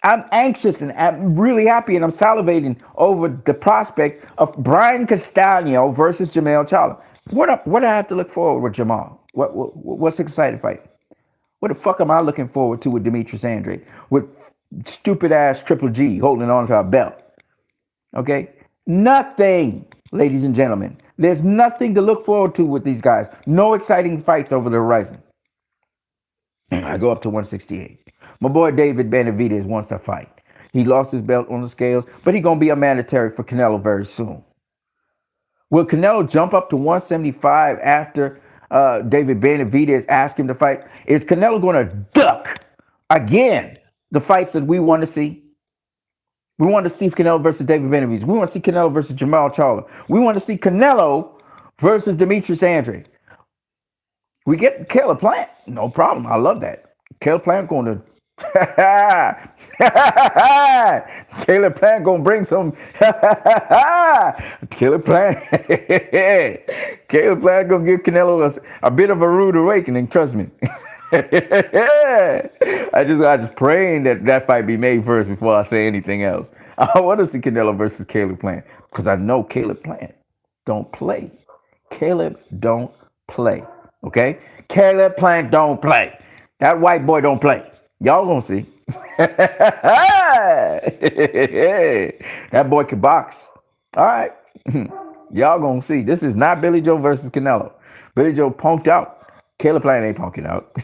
I'm anxious and I'm really happy and I'm salivating over the prospect of Brian Castano versus Charlo. What do I have to look forward with Jamal? What's the exciting fight? What the fuck am I looking forward to with Demetrius Andre? With stupid ass Triple G holding on to our belt. Okay? Nothing, ladies and gentlemen. There's nothing to look forward to with these guys. No exciting fights over the horizon. I go up to 168. My boy David Benavidez wants to fight. He lost his belt on the scales, but he's going to be a mandatory for Canelo very soon. Will Canelo jump up to 175 after David Benavidez asked him to fight? Is Canelo going to duck again the fights that we want to see? We want to see Canelo versus David Benavidez. We want to see Canelo versus Jamal Charlo. We want to see Canelo versus Demetrius Andre. We get Caleb Plant. No problem. I love that. Caleb Plant going to Caleb Plant gonna bring some Caleb Plant Caleb Plant gonna give Canelo a bit of a rude awakening, trust me. I just praying that fight be made first before I say anything else. I want to see Canelo versus Caleb Plant because I know Caleb Plant don't play. Caleb don't play. Okay? Caleb Plant don't play. That white boy don't play. Y'all gonna see. That boy can box. All right. Y'all gonna see. This is not Billy Joe versus Canelo. Billy Joe punked out. Caleb Plant ain't punking out.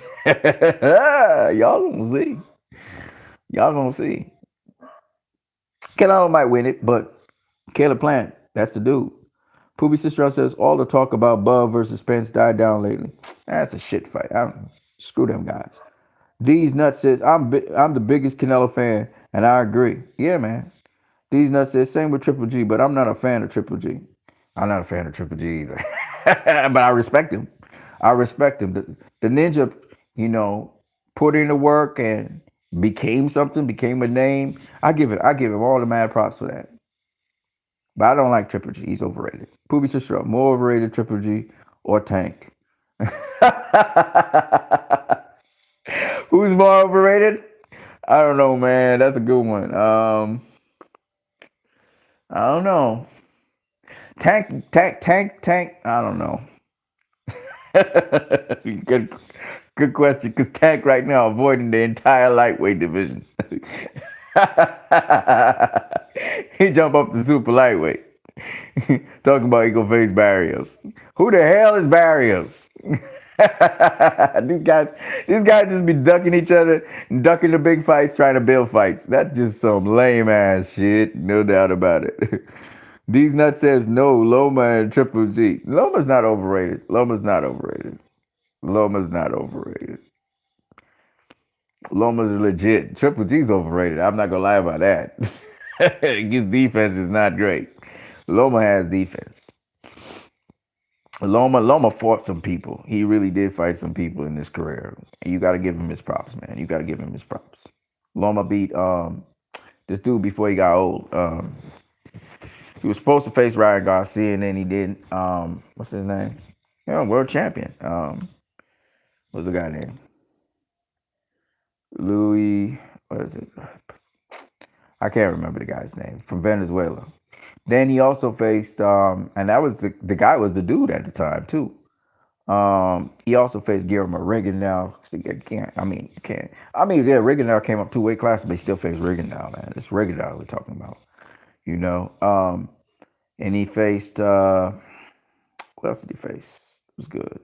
Y'all gonna see. Y'all gonna see. Canelo might win it, but Caleb Plant, that's the dude. Poobie Sister says all the talk about Bub versus Spence died down lately. That's a shit fight. Screw them guys. These Nuts says, I'm the biggest Canelo fan, and I agree. Yeah, man. These Nuts says, same with Triple G, but I'm not a fan of Triple G. I'm not a fan of Triple G either. But I respect him. I respect him. The ninja, put in the work and became something, became a name. I give him all the mad props for that. But I don't like Triple G. He's overrated. Poobie Sister, more overrated, Triple G or Tank. Who's more overrated? I don't know, man. That's a good one. I don't know. Tank. I don't know. Good question. Because Tank right now avoiding the entire lightweight division. He jump up to super lightweight. Talking about he gonna face Barrios. Who the hell is Barrios? These guys just be ducking each other, ducking the big fights, trying to build fights. That's just some lame ass shit, no doubt about it. These Nuts says no, Loma and Triple G. Loma's not overrated. Loma's legit. Triple G's overrated. I'm not gonna lie about that. His defense is not great. Loma has defense. Loma fought some people. He really did fight some people in his career. And you got to give him his props, man. You got to give him his props. Loma beat this dude before he got old. He was supposed to face Ryan Garcia, and then he didn't. What's his name? World champion. What's the guy name? Louis. What is it? I can't remember the guy's name. From Venezuela. Then he also faced, and that was the guy was the dude at the time too. He also faced Guillermo Rigondeaux. Rigondeaux came up 2 weight classes, but he still faced Rigondeaux, man. It's Rigondeaux we're talking about, And he faced, what else did he face? It was good.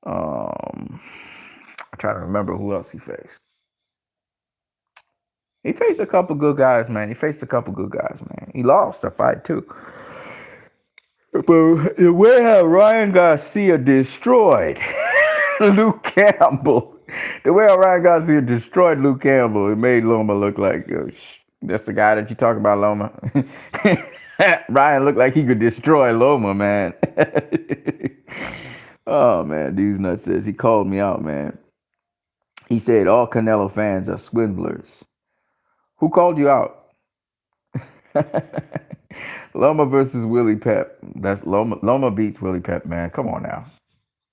I'm trying to remember who else he faced. He faced a couple good guys, man. He lost a fight, too. But the way how Ryan Garcia destroyed Luke Campbell, it made Loma look like, that's the guy that you talk about, Loma. Ryan looked like he could destroy Loma, man. Oh, man, These Nuts says he called me out, man. He said all Canelo fans are swindlers. Who called you out? Loma versus Willie Pep. That's Loma. Loma beats Willie Pep, man. Come on now.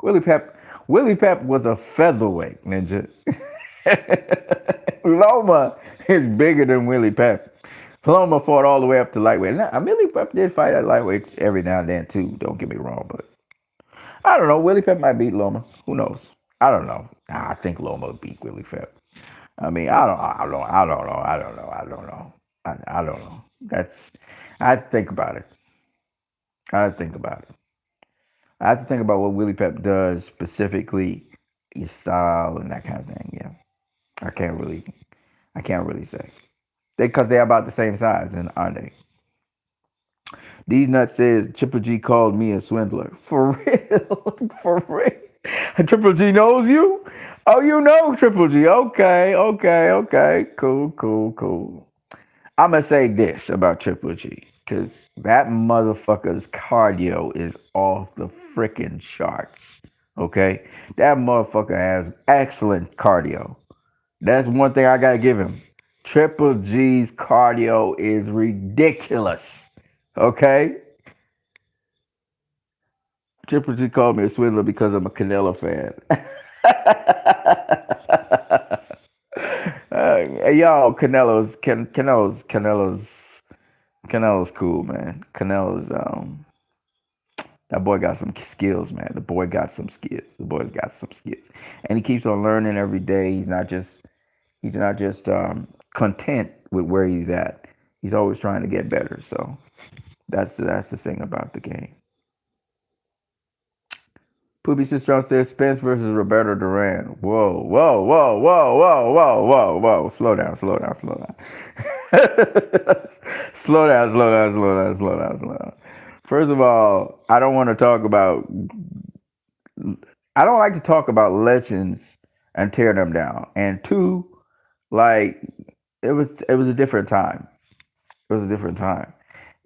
Willie Pep. Willie Pep was a featherweight ninja. Loma is bigger than Willie Pep. Loma fought all the way up to lightweight. Now, Willie Pep did fight at lightweight every now and then too. Don't get me wrong, but I don't know. Willie Pep might beat Loma. Who knows? I don't know. I think Loma would beat Willie Pep. I mean, I don't know. I don't know. I don't know. I don't know. That's. I have to think about it. I have to think about it. I have to think about what Willie Pep does specifically, his style and that kind of thing. Yeah, I can't really. I can't really say. Because they're about the same size, and aren't they? These nuts says Triple G called me a swindler. For real? For real? Triple G knows you? Oh, you know Triple G. Okay, okay, okay. Cool, cool, cool. I'm going to say this about Triple G. Because that motherfucker's cardio is off the freaking charts. Okay? That motherfucker has excellent cardio. That's one thing I got to give him. Triple G's cardio is ridiculous. Okay? Triple G called me a swindler because I'm a Canelo fan. Yo, Canelo's cool, man. Canelo's that boy got some skills, man. The boy got some skills. The boy's got some skills, and he keeps on learning every day. He's not just content with where he's at. He's always trying to get better. So that's the thing about the game. Poopy Sister says Spence versus Roberto Duran. Whoa, whoa, whoa, whoa, whoa, whoa, whoa, whoa. Slow down, slow down, slow down. Slow down, slow down, slow down, slow down, slow down. First of all, I don't want to talk about. I don't like to talk about legends and tear them down. And two, like it was a different time. It was a different time.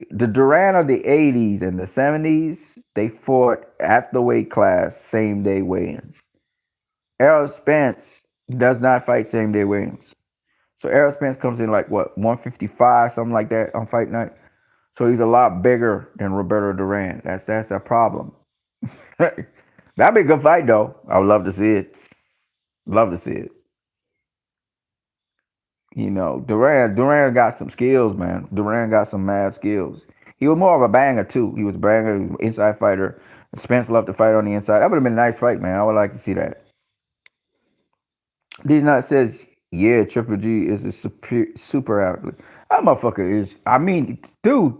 The Duran of the 80s and the 70s, they fought at the weight class, same day weigh-ins. Errol Spence does not fight same day weigh-ins. So Errol Spence comes in like what, 155, something like that on fight night. So he's a lot bigger than Roberto Duran. That's a problem. That'd be a good fight though. I would love to see it. Love to see it. You know, Duran got some skills, man. Duran got some mad skills. He was more of a banger too. He was a banger, he was an inside fighter. Spence loved to fight on the inside. That would have been a nice fight, man. I would like to see that. These Nut says, yeah, Triple G is a super athlete. That motherfucker is, I mean, dude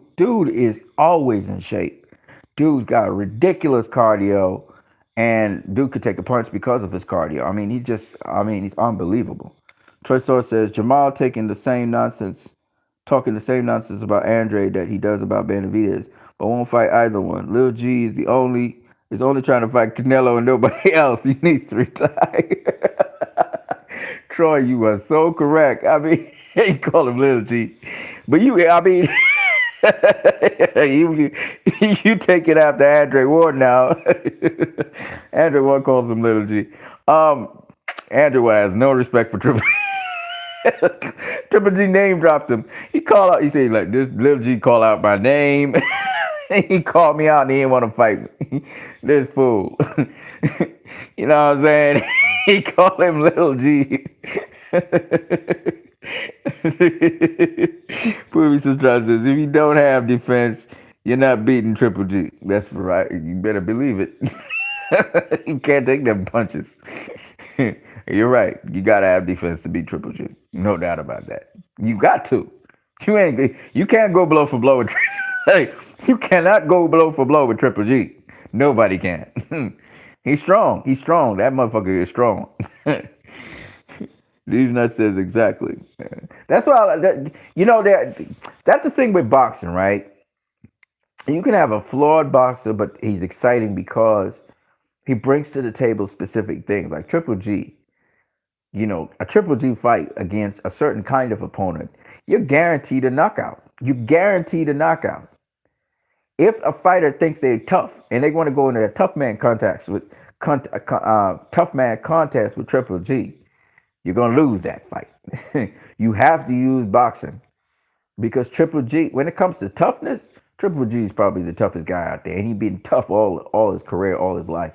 is always in shape. Dude's got ridiculous cardio, and dude could take a punch because of his cardio. I mean, he's unbelievable. Troy Source says Jamal talking the same nonsense about Andre that he does about Benavidez, but won't fight either one. Lil G is only trying to fight Canelo and nobody else. He needs to retire. Troy, you are so correct. I mean, you call him Lil G, but you take it after Andre Ward now. Andre Ward calls him Lil G. Andre Ward has no respect for Triple G. Triple G name dropped him. He said, like, this Lil G call out my name. He called me out and he didn't want to fight me. This fool. You know what I'm saying? He called him Lil G. Poopy Subscribe says, if you don't have defense, you're not beating Triple G. That's right. You better believe it. You can't take them punches. You're right. You gotta have defense to beat Triple G. No doubt about that. You got to. You can't go blow for blow with hey, you cannot go blow for blow with Triple G. Nobody can. He's strong. He's strong. That motherfucker is strong. These nuts says exactly. That's why that's the thing with boxing, right? You can have a flawed boxer, but he's exciting because he brings to the table specific things. Like Triple G. You know, a Triple G fight against a certain kind of opponent, you're guaranteed a knockout. You guaranteed a knockout. If a fighter thinks they're tough and they want to go into a tough man contest with Triple G, You're going to lose that fight. You have to use boxing because Triple G, when it comes to toughness, Triple G is probably the toughest guy out there, and he's been tough all his career, all his life.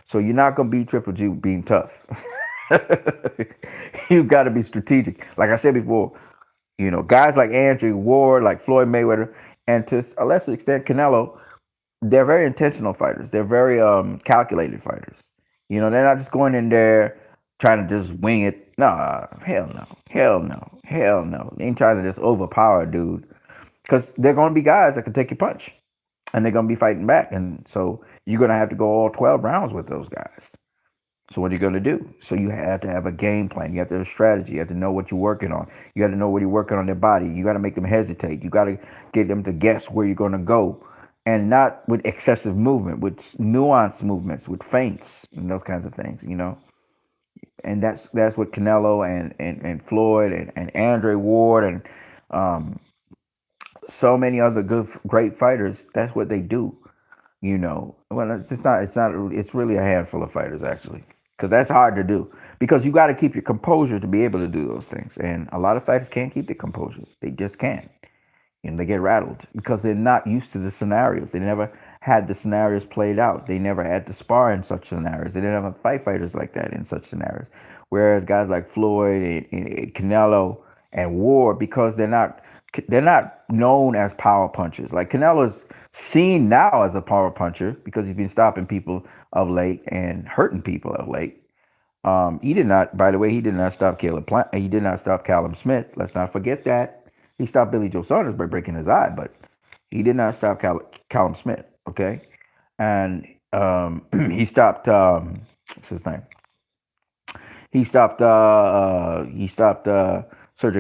So you're not going to beat Triple G being tough. You've got to be strategic. Like I said before, guys like Andrew Ward, like Floyd Mayweather, and to a lesser extent Canelo, they're very intentional fighters. They're very calculated fighters. They're not just going in there trying to just wing it. Nah, hell no, hell no, hell no. They ain't trying to just overpower a dude because they're going to be guys that can take your punch, and they're going to be fighting back, and so you're going to have to go all 12 rounds with those guys. So what are you going to do? So you have to have a game plan. You have to have a strategy. You have to know what you're working on. You got to know what you're working on their body. You got to make them hesitate. You got to get them to guess where you're going to go, and not with excessive movement, with nuanced movements, with feints and those kinds of things. And that's what Canelo and Floyd and Andre Ward and so many other great fighters. That's what they do. Well, it's really a handful of fighters actually, because that's hard to do, because you got to keep your composure to be able to do those things, and a lot of fighters can't keep their composure. They just can't. They get rattled because they're not used to the scenarios. They never had the scenarios played out. They never had to spar in such scenarios. They didn't have fight fighters like that in such scenarios. Whereas guys like Floyd and Canelo and Ward, because they're not known as power punchers. Like Canelo's seen now as a power puncher because he's been stopping people of late and hurting people of late. He did not, by the way, he did not stop Caleb Plant. He did not stop Callum Smith. Let's not forget that. He stopped Billy Joe Saunders by breaking his eye, but he did not stop Callum Smith. Okay, and he stopped. What's his name? He stopped Sergey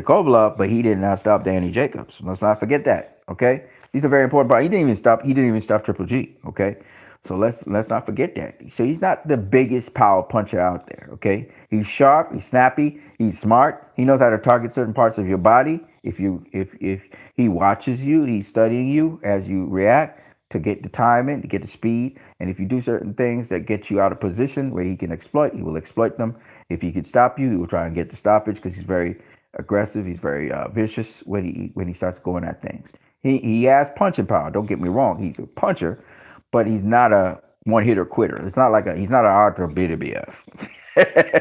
Kovalev, but he did not stop Danny Jacobs. Let's not forget that. Okay, these are very important. But he didn't even stop Triple G. Okay, so let's not forget that. So he's not the biggest power puncher out there. Okay, he's sharp, he's snappy, he's smart. He knows how to target certain parts of your body. If he watches you, he's studying you as you react to get the timing, to get the speed. And if you do certain things that get you out of position where he can exploit, he will exploit them. If he can stop you, he will try and get the stoppage because he's very aggressive. He's very vicious when he starts going at things. He has punching power. Don't get me wrong. He's a puncher, but he's not a one hitter quitter. He's not an Arthur Benavidez.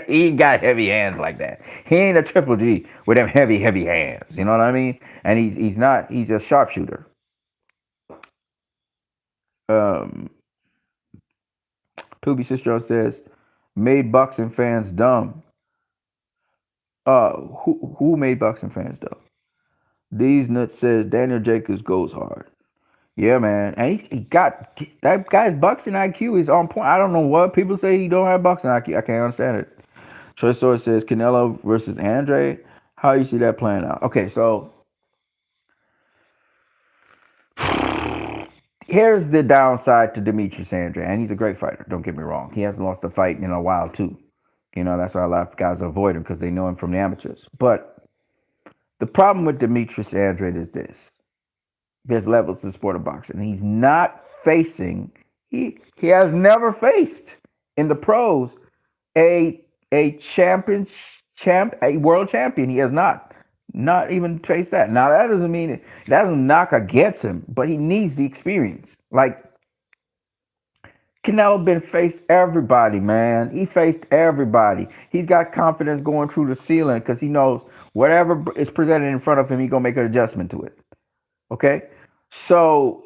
He ain't got heavy hands like that. He ain't a Triple G with them heavy hands. You know what I mean? And he's a sharpshooter. Um, Poopy Sister says, made boxing fans dumb. Who made boxing fans dumb? These nuts says Daniel Jacobs goes hard. Yeah, man, and he got that guy's boxing IQ is on point. I don't know what people say he don't have boxing IQ. I can't understand it. Choice Source says Canelo versus Andre. How you see that playing out? Okay, so here's the downside to Demetrius Andre, and he's a great fighter. Don't get me wrong. He hasn't lost a fight in a while too. That's why a lot of guys avoid him because they know him from the amateurs. But the problem with Demetrius Andre is this. There's levels to the sport of boxing. He's not facing, he has never faced in the pros a world champion. He has not even faced that. Now that doesn't mean it doesn't knock against him, but he needs the experience. Like Canelo been faced everybody, man. He faced everybody. He's got confidence going through the ceiling because he knows whatever is presented in front of him, he's gonna make an adjustment to it. Okay, so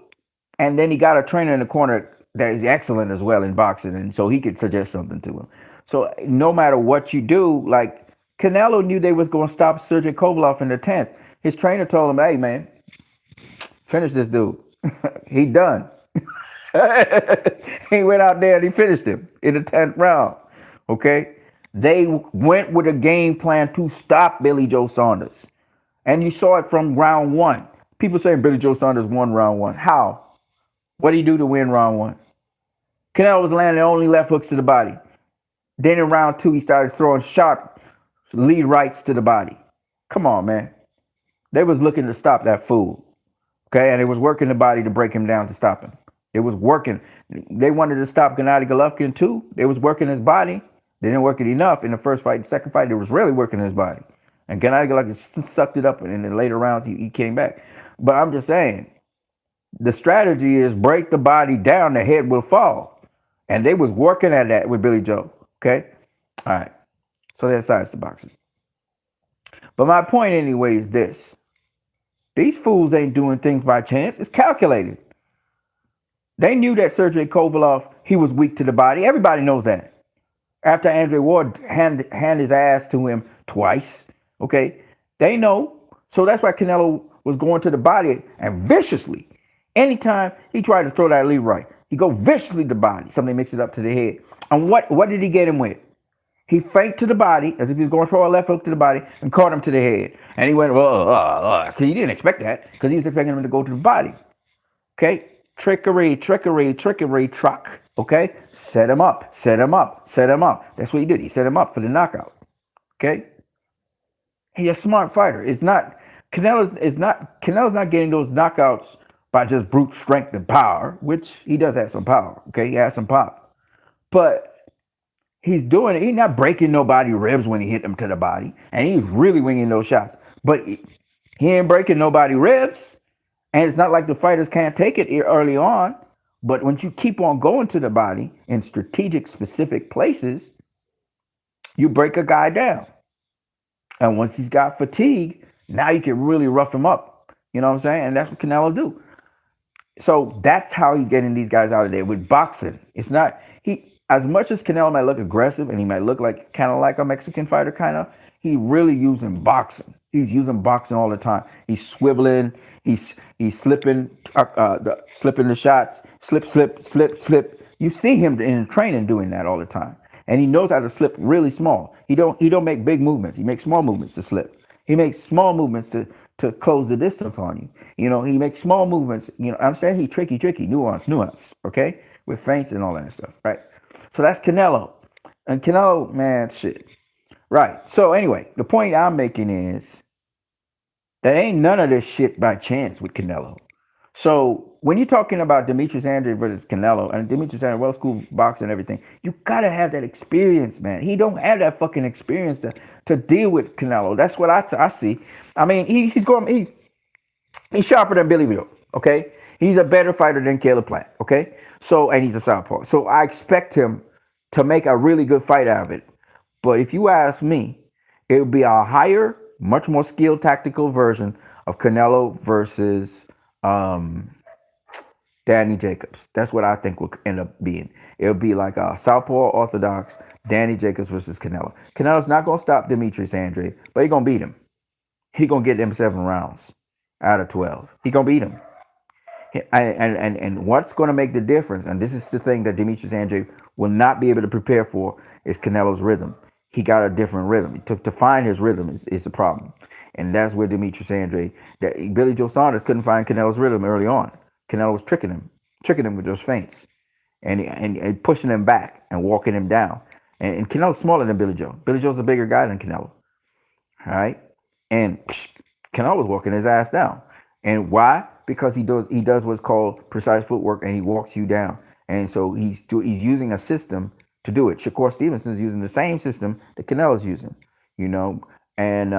and then he got a trainer in the corner that is excellent as well in boxing, and so he could suggest something to him. So no matter what you do, like Canelo knew they was going to stop Sergey Kovalev in the 10th. His trainer told him, "Hey man, finish this dude. He done." He went out there and he finished him in the 10th round. Okay, they went with a game plan to stop Billy Joe Saunders, and you saw it from round one. People saying Billy Joe Saunders won round one. How? What did he do to win round one? Canelo was landing only left hooks to the body. Then in round two, he started throwing sharp lead rights to the body. Come on, man. They was looking to stop that fool. Okay, and it was working the body to break him down to stop him. It was working. They wanted to stop Gennady Golovkin too. They was working his body. They didn't work it enough in the first fight. The second fight, they was really working his body. And Gennady like sucked it up, and in the later rounds, he came back. But I'm just saying, the strategy is break the body down, the head will fall. And they was working at that with Billy Joe. Okay? All right. So that's science to boxing. But my point anyway is this. These fools ain't doing things by chance. It's calculated. They knew that Sergey Kovalev, he was weak to the body. Everybody knows that. After Andre Ward handed his ass to him twice, okay? They know. So that's why Canelo was going to the body and viciously. Anytime he tried to throw that lead right, he go viciously to the body. Somebody mix it up to the head. And what did he get him with? He faked to the body as if he was going to throw a left hook to the body and caught him to the head. And he went, because he didn't expect that, because he was expecting him to go to the body. Okay? Trickery, truck. Okay? Set him up. That's what he did. He set him up for the knockout. Okay? He's a smart fighter. Canelo's not getting those knockouts by just brute strength and power, which he does have some power. Okay? He has some pop. But he's doing it. He's not breaking nobody's ribs when he hit them to the body. And he's really winging those shots. But he ain't breaking nobody's ribs. And it's not like the fighters can't take it early on. But once you keep on going to the body in strategic, specific places, you break a guy down. And once he's got fatigue, now you can really rough him up. You know what I'm saying? And that's what Canelo do. So that's how he's getting these guys out of there with boxing. It's not as much as Canelo might look aggressive and he might look like kind of like a Mexican fighter, he really using boxing. He's using boxing all the time. He's swiveling. He's slipping, slipping the shots. Slip. You see him in training doing that all the time, and he knows how to slip really small. He don't make big movements. He makes small movements to slip. He makes small movements to close the distance on you. You know, he makes small movements. You know, I'm saying he's tricky, nuance. Okay, with feints and all that stuff, right? So that's Canelo, and Canelo, man, shit. Right. So anyway, the point I'm making is that ain't none of this shit by chance with Canelo. So when you're talking about Demetrius Andrade versus Canelo, and Demetrius Andrade, well school boxer and everything, you gotta have that experience, man. He don't have that fucking experience to deal with Canelo. That's what I see. I mean, he's sharper than Billy Joe. Okay, he's a better fighter than Caleb Plant. Okay, so and he's a southpaw. So I expect him to make a really good fight out of it. But if you ask me, it would be a higher, much more skilled tactical version of Canelo versus Danny Jacobs. That's what I think will end up being. It'll be like a southpaw orthodox Danny Jacobs versus Canelo. Canelo's not going to stop Demetrius Andrade, but he's going to beat him. He's going to get them 7 rounds out of 12. He's going to beat him. And what's going to make the difference, and this is the thing that Demetrius Andrade will not be able to prepare for, is Canelo's rhythm. He got a different rhythm. To find his rhythm is the problem. And that's where Demetrius Andrade, that Billy Joe Saunders couldn't find Canelo's rhythm early on. Canelo was tricking him with those feints and pushing him back and walking him down. And Canelo's smaller than Billy Joe. Billy Joe's a bigger guy than Canelo. All right? And Canelo was walking his ass down. And why? Because he does what's called precise footwork, and he walks you down. And so he's using a system to do it. Shakur Stevenson's using the same system that Canelo's using, you know. And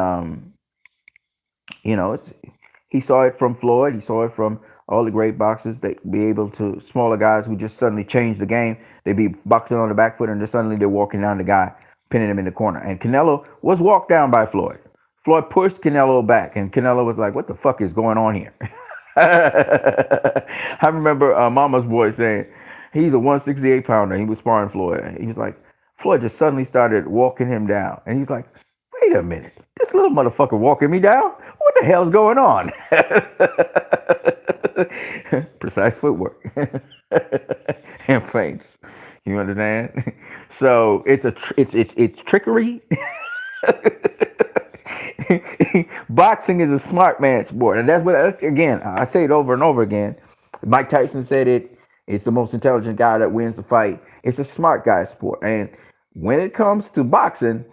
you know, he saw it from Floyd. He saw it from all the great boxers. They be able to, smaller guys who just suddenly change the game. They be boxing on the back foot, and just suddenly they're walking down the guy, pinning him in the corner. And Canelo was walked down by Floyd. Floyd pushed Canelo back, and Canelo was like, "What the fuck is going on here?" I remember Mama's boy saying he's a 168 pounder. He was sparring Floyd. He was like, Floyd just suddenly started walking him down, and he's like, "Wait a minute, this little motherfucker walking me down? What the hell's going on?" Precise footwork and feints. You understand? So it's trickery. Boxing is a smart man sport, and that's again, I say it over and over again. Mike Tyson said it. It's the most intelligent guy that wins the fight. It's a smart guy sport, and when it comes to boxing,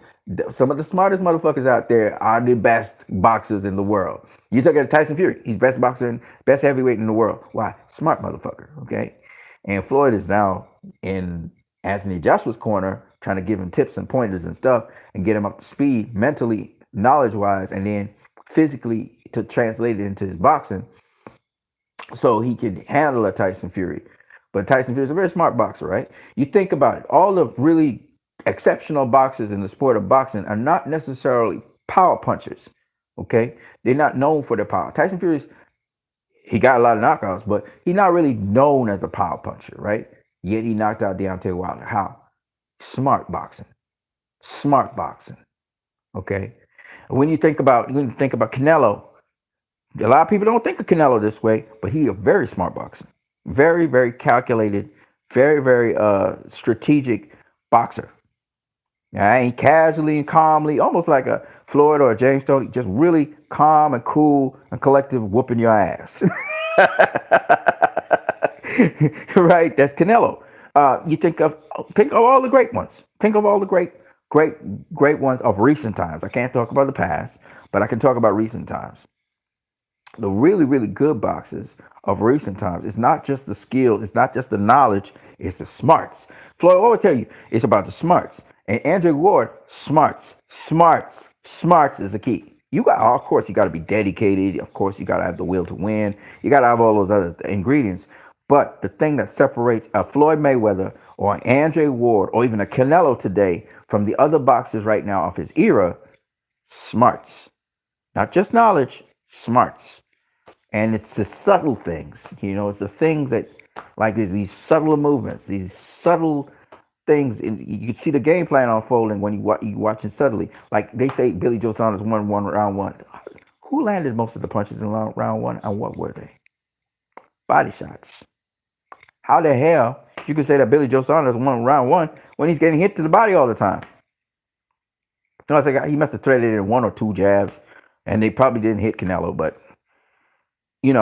some of the smartest motherfuckers out there are the best boxers in the world. You took it to Tyson Fury. He's best boxer and best heavyweight in the world. Why? Smart motherfucker. Okay, and Floyd is now in Anthony Joshua's corner trying to give him tips and pointers and stuff and get him up to speed mentally, knowledge wise, and then physically to translate it into his boxing so he could handle a Tyson Fury. But Tyson Fury is a very smart boxer, right? You think about it, all the really exceptional boxers in the sport of boxing are not necessarily power punchers. Okay, they're not known for their power. Tyson Fury's he got a lot of knockouts, but he's not really known as a power puncher, right? Yet he knocked out Deontay Wilder. How? Smart boxing. Smart boxing. Okay. When you think about Canelo, a lot of people don't think of Canelo this way, but he a very smart boxer. Very, very calculated, very, very strategic boxer. I ain't casually and calmly, almost like a Floyd or a James Toney, just really calm and cool and collective whooping your ass. Right? That's Canelo. You think of all the great ones. Think of all the great ones of recent times. I can't talk about the past, but I can talk about recent times. The really, really good boxers of recent times. It's not just the skill, it's not just the knowledge, it's the smarts. Floyd always tell you it's about the smarts. And Andre Ward, smarts is the key. Of course, you got to be dedicated. Of course, you got to have the will to win. You got to have all those other ingredients. But the thing that separates a Floyd Mayweather or an Andre Ward or even a Canelo today from the other boxers right now of his era, smarts. Not just knowledge, smarts. And it's the subtle things. It's the things that, like these subtle movements, these subtle things. You can see the game plan unfolding when you watch it subtly. Like they say, Billy Joe Saunders won round one. Who landed most of the punches in round one, and what were they? Body shots. How the hell you can say that Billy Joe Saunders won round one when he's getting hit to the body all the time? I say he must have threaded in one or two jabs, and they probably didn't hit Canelo, but he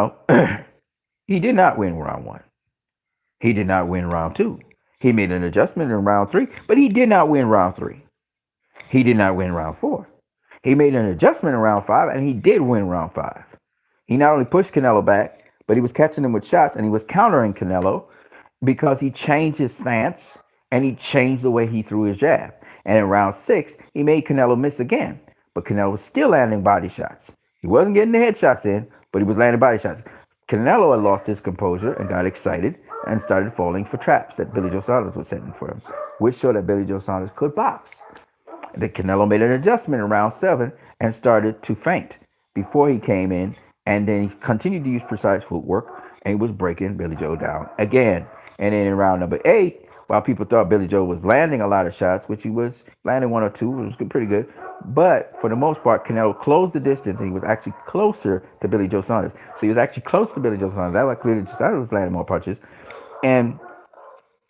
did not win round one. He did not win round two. He made an adjustment in round three, but he did not win round three. He did not win round four. He made an adjustment in round five, and he did win round five. He not only pushed Canelo back, but he was catching him with shots, and he was countering Canelo because he changed his stance, and he changed the way he threw his jab. And in round six, he made Canelo miss again, but Canelo was still landing body shots. He wasn't getting the headshots in, but he was landing body shots. Canelo had lost his composure and got excited and started falling for traps that Billy Joe Saunders was setting for him, which showed that Billy Joe Saunders could box. Then Canelo made an adjustment in round seven and started to feint before he came in, and then he continued to use precise footwork, and he was breaking Billy Joe down again. And then in round number 8, while people thought Billy Joe was landing a lot of shots, which he was landing one or two, which was pretty good, but for the most part, Canelo closed the distance, and he was actually closer to Billy Joe Saunders. So he was actually close to Billy Joe Saunders. That's why clearly Joe Saunders was landing more punches. And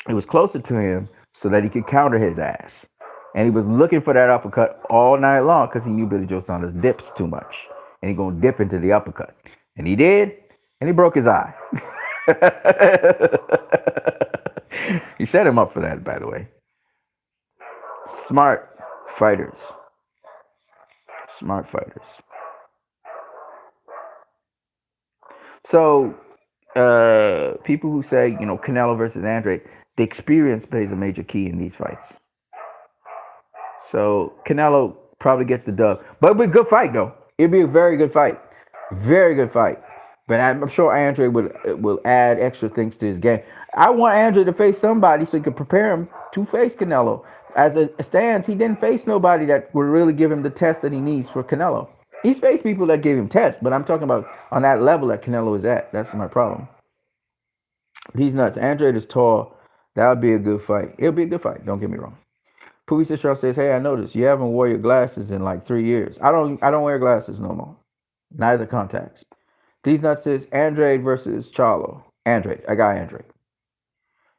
he was closer to him so that he could counter his ass. And he was looking for that uppercut all night long because he knew Billy Joe Saunders dips too much. And he's going to dip into the uppercut. And he did, and he broke his eye. He set him up for that, by the way. Smart fighters. Smart fighters. So, people who say, Canelo versus Andre, the experience plays a major key in these fights. So, Canelo probably gets the dub. But it'll be a good fight, though. It'll be a very good fight. Very good fight. But I'm sure Andre will add extra things to his game. I want Andre to face somebody so he can prepare him to face Canelo. As it stands, he didn't face nobody that would really give him the test that he needs for Canelo. He's faced people that gave him tests, but I'm talking about on that level that Canelo is at. That's my problem. These nuts. Andre is tall. That would be a good fight. It'll be a good fight. Don't get me wrong. Pooey Sister says, "Hey, I noticed you haven't wore your glasses in like 3 years. I don't wear glasses no more. Neither contacts." These nuts says Andre versus Charlo. Andre. I got Andre.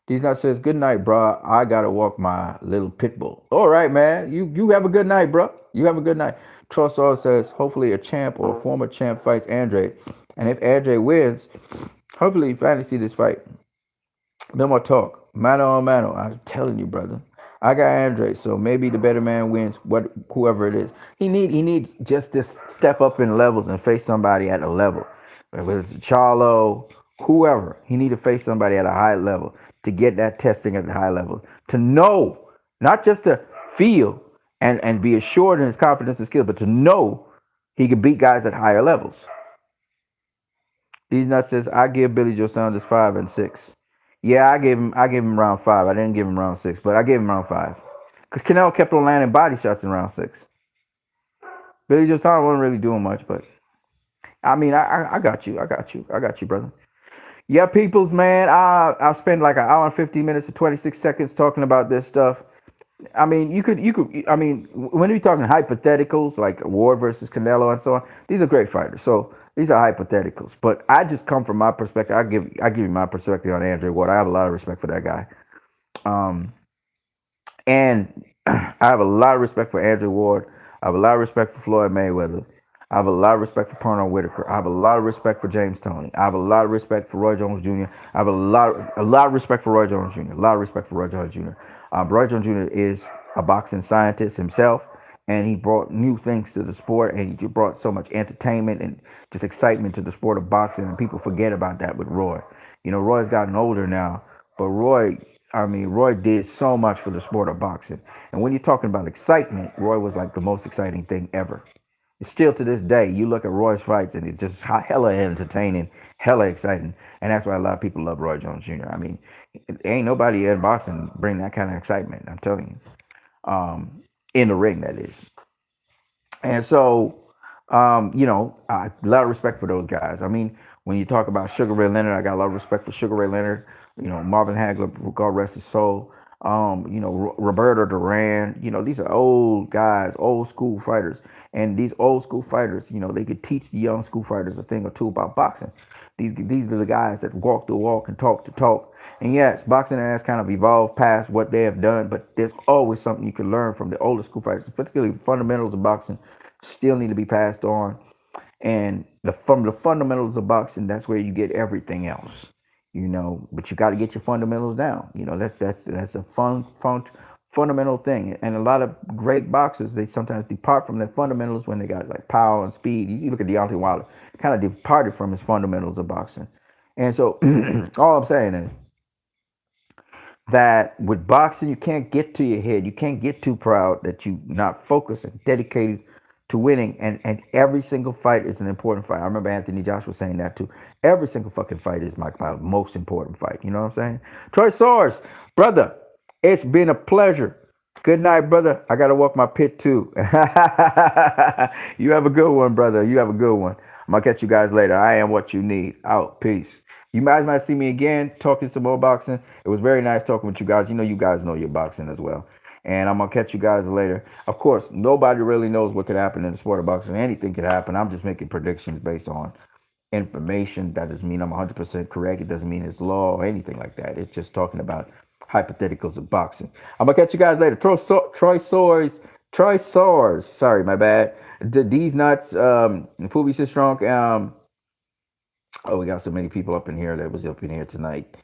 These nuts says, "Good night, bro. I gotta walk my little pit bull." All right, man. You have a good night, bro. You have a good night. Trossard says, "Hopefully a champ or a former champ fights Andre. And if Andre wins, hopefully you finally see this fight." No more talk. Mano a mano. I'm telling you, brother. I got Andre, so maybe the better man wins. Whoever it is, he need just to step up in levels and face somebody at a level. Whether it's Charlo, whoever, he need to face somebody at a high level to get that testing at the high level to know Not just to feel and be assured in his confidence and skills, but to know he can beat guys at higher levels. These nuts says I give Billy Joe Saunders 5 and 6. Yeah, I gave him round 5. I didn't give him round 6, but I gave him round 5 because Canelo kept on landing body shots in round 6. Billy Joe Saunders wasn't really doing much, but I mean, I got you, I got you, brother. Yeah, peoples, man. I'll spend like an hour and 50 minutes to 26 seconds talking about this stuff. I mean, you could. I mean, when you're talking hypotheticals like Ward versus Canelo and so on, these are great fighters. So these are hypotheticals. But I just come from my perspective. I give you my perspective on Andre Ward. I have a lot of respect for that guy. Um, and I have a lot of respect for Andrew Ward. I have a lot of respect for Floyd Mayweather. I have a lot of respect for Pernell Whitaker. I have a lot of respect for James Toney. I have a lot of respect for Roy Jones Jr. I have a lot of respect for Roy Jones Jr. A lot of respect for Roy Jones Jr. Roy Jones Jr. is a boxing scientist himself, and he brought new things to the sport, and he brought so much entertainment and just excitement to the sport of boxing, and people forget about that with Roy. Roy's gotten older now, but Roy did so much for the sport of boxing. And when you're talking about excitement, Roy was like the most exciting thing ever. Still to this day, you look at Roy's fights and it's just hella entertaining, hella exciting, and that's why a lot of people love Roy Jones Jr. I mean, ain't nobody in boxing bring that kind of excitement. I'm telling you, in the ring that is. And so, a lot of respect for those guys. I mean, when you talk about Sugar Ray Leonard, I got a lot of respect for Sugar Ray Leonard. Marvin Hagler, God rest his soul. Roberto Duran. These are old guys, old school fighters. And these old school fighters, they could teach the young school fighters a thing or two about boxing. These are the guys that walk the walk and talk the talk. And yes, boxing has kind of evolved past what they have done, but there's always something you can learn from the older school fighters, particularly the fundamentals of boxing still need to be passed on. And from the fundamentals of boxing, that's where you get everything else. But you got to get your fundamentals down. That's a fundamental thing. And a lot of great boxers, they sometimes depart from their fundamentals when they got like power and speed. You look at Deontay Wilder, kind of departed from his fundamentals of boxing. And so all I'm saying is that with boxing, you can't get to your head. You can't get too proud that you not focused and dedicated to winning. And every single fight is an important fight. I remember Anthony Joshua saying that too. Every single fucking fight is my most important fight. You know what I'm saying? Troy Soares, brother, it's been a pleasure. Good night, brother. I got to walk my pit too. You have a good one, brother. You have a good one. I'm going to catch you guys later. I am what you need. Out. Peace. You guys might see me again talking some more boxing. It was very nice talking with you guys. You guys know your boxing as well. And I'm going to catch you guys later. Of course, nobody really knows what could happen in the sport of boxing. Anything could happen. I'm just making predictions based on information. That doesn't mean I'm 100% correct. It doesn't mean it's law or anything like that. It's just talking about hypotheticals of boxing. I'm going to catch you guys later. Troy Soares. Sorry, my bad. These nuts. Poobie says strong. Oh, we got so many people up in here that was up in here tonight.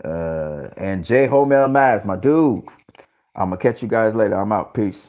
And J. Homel Maz, my dude. I'm going to catch you guys later. I'm out. Peace.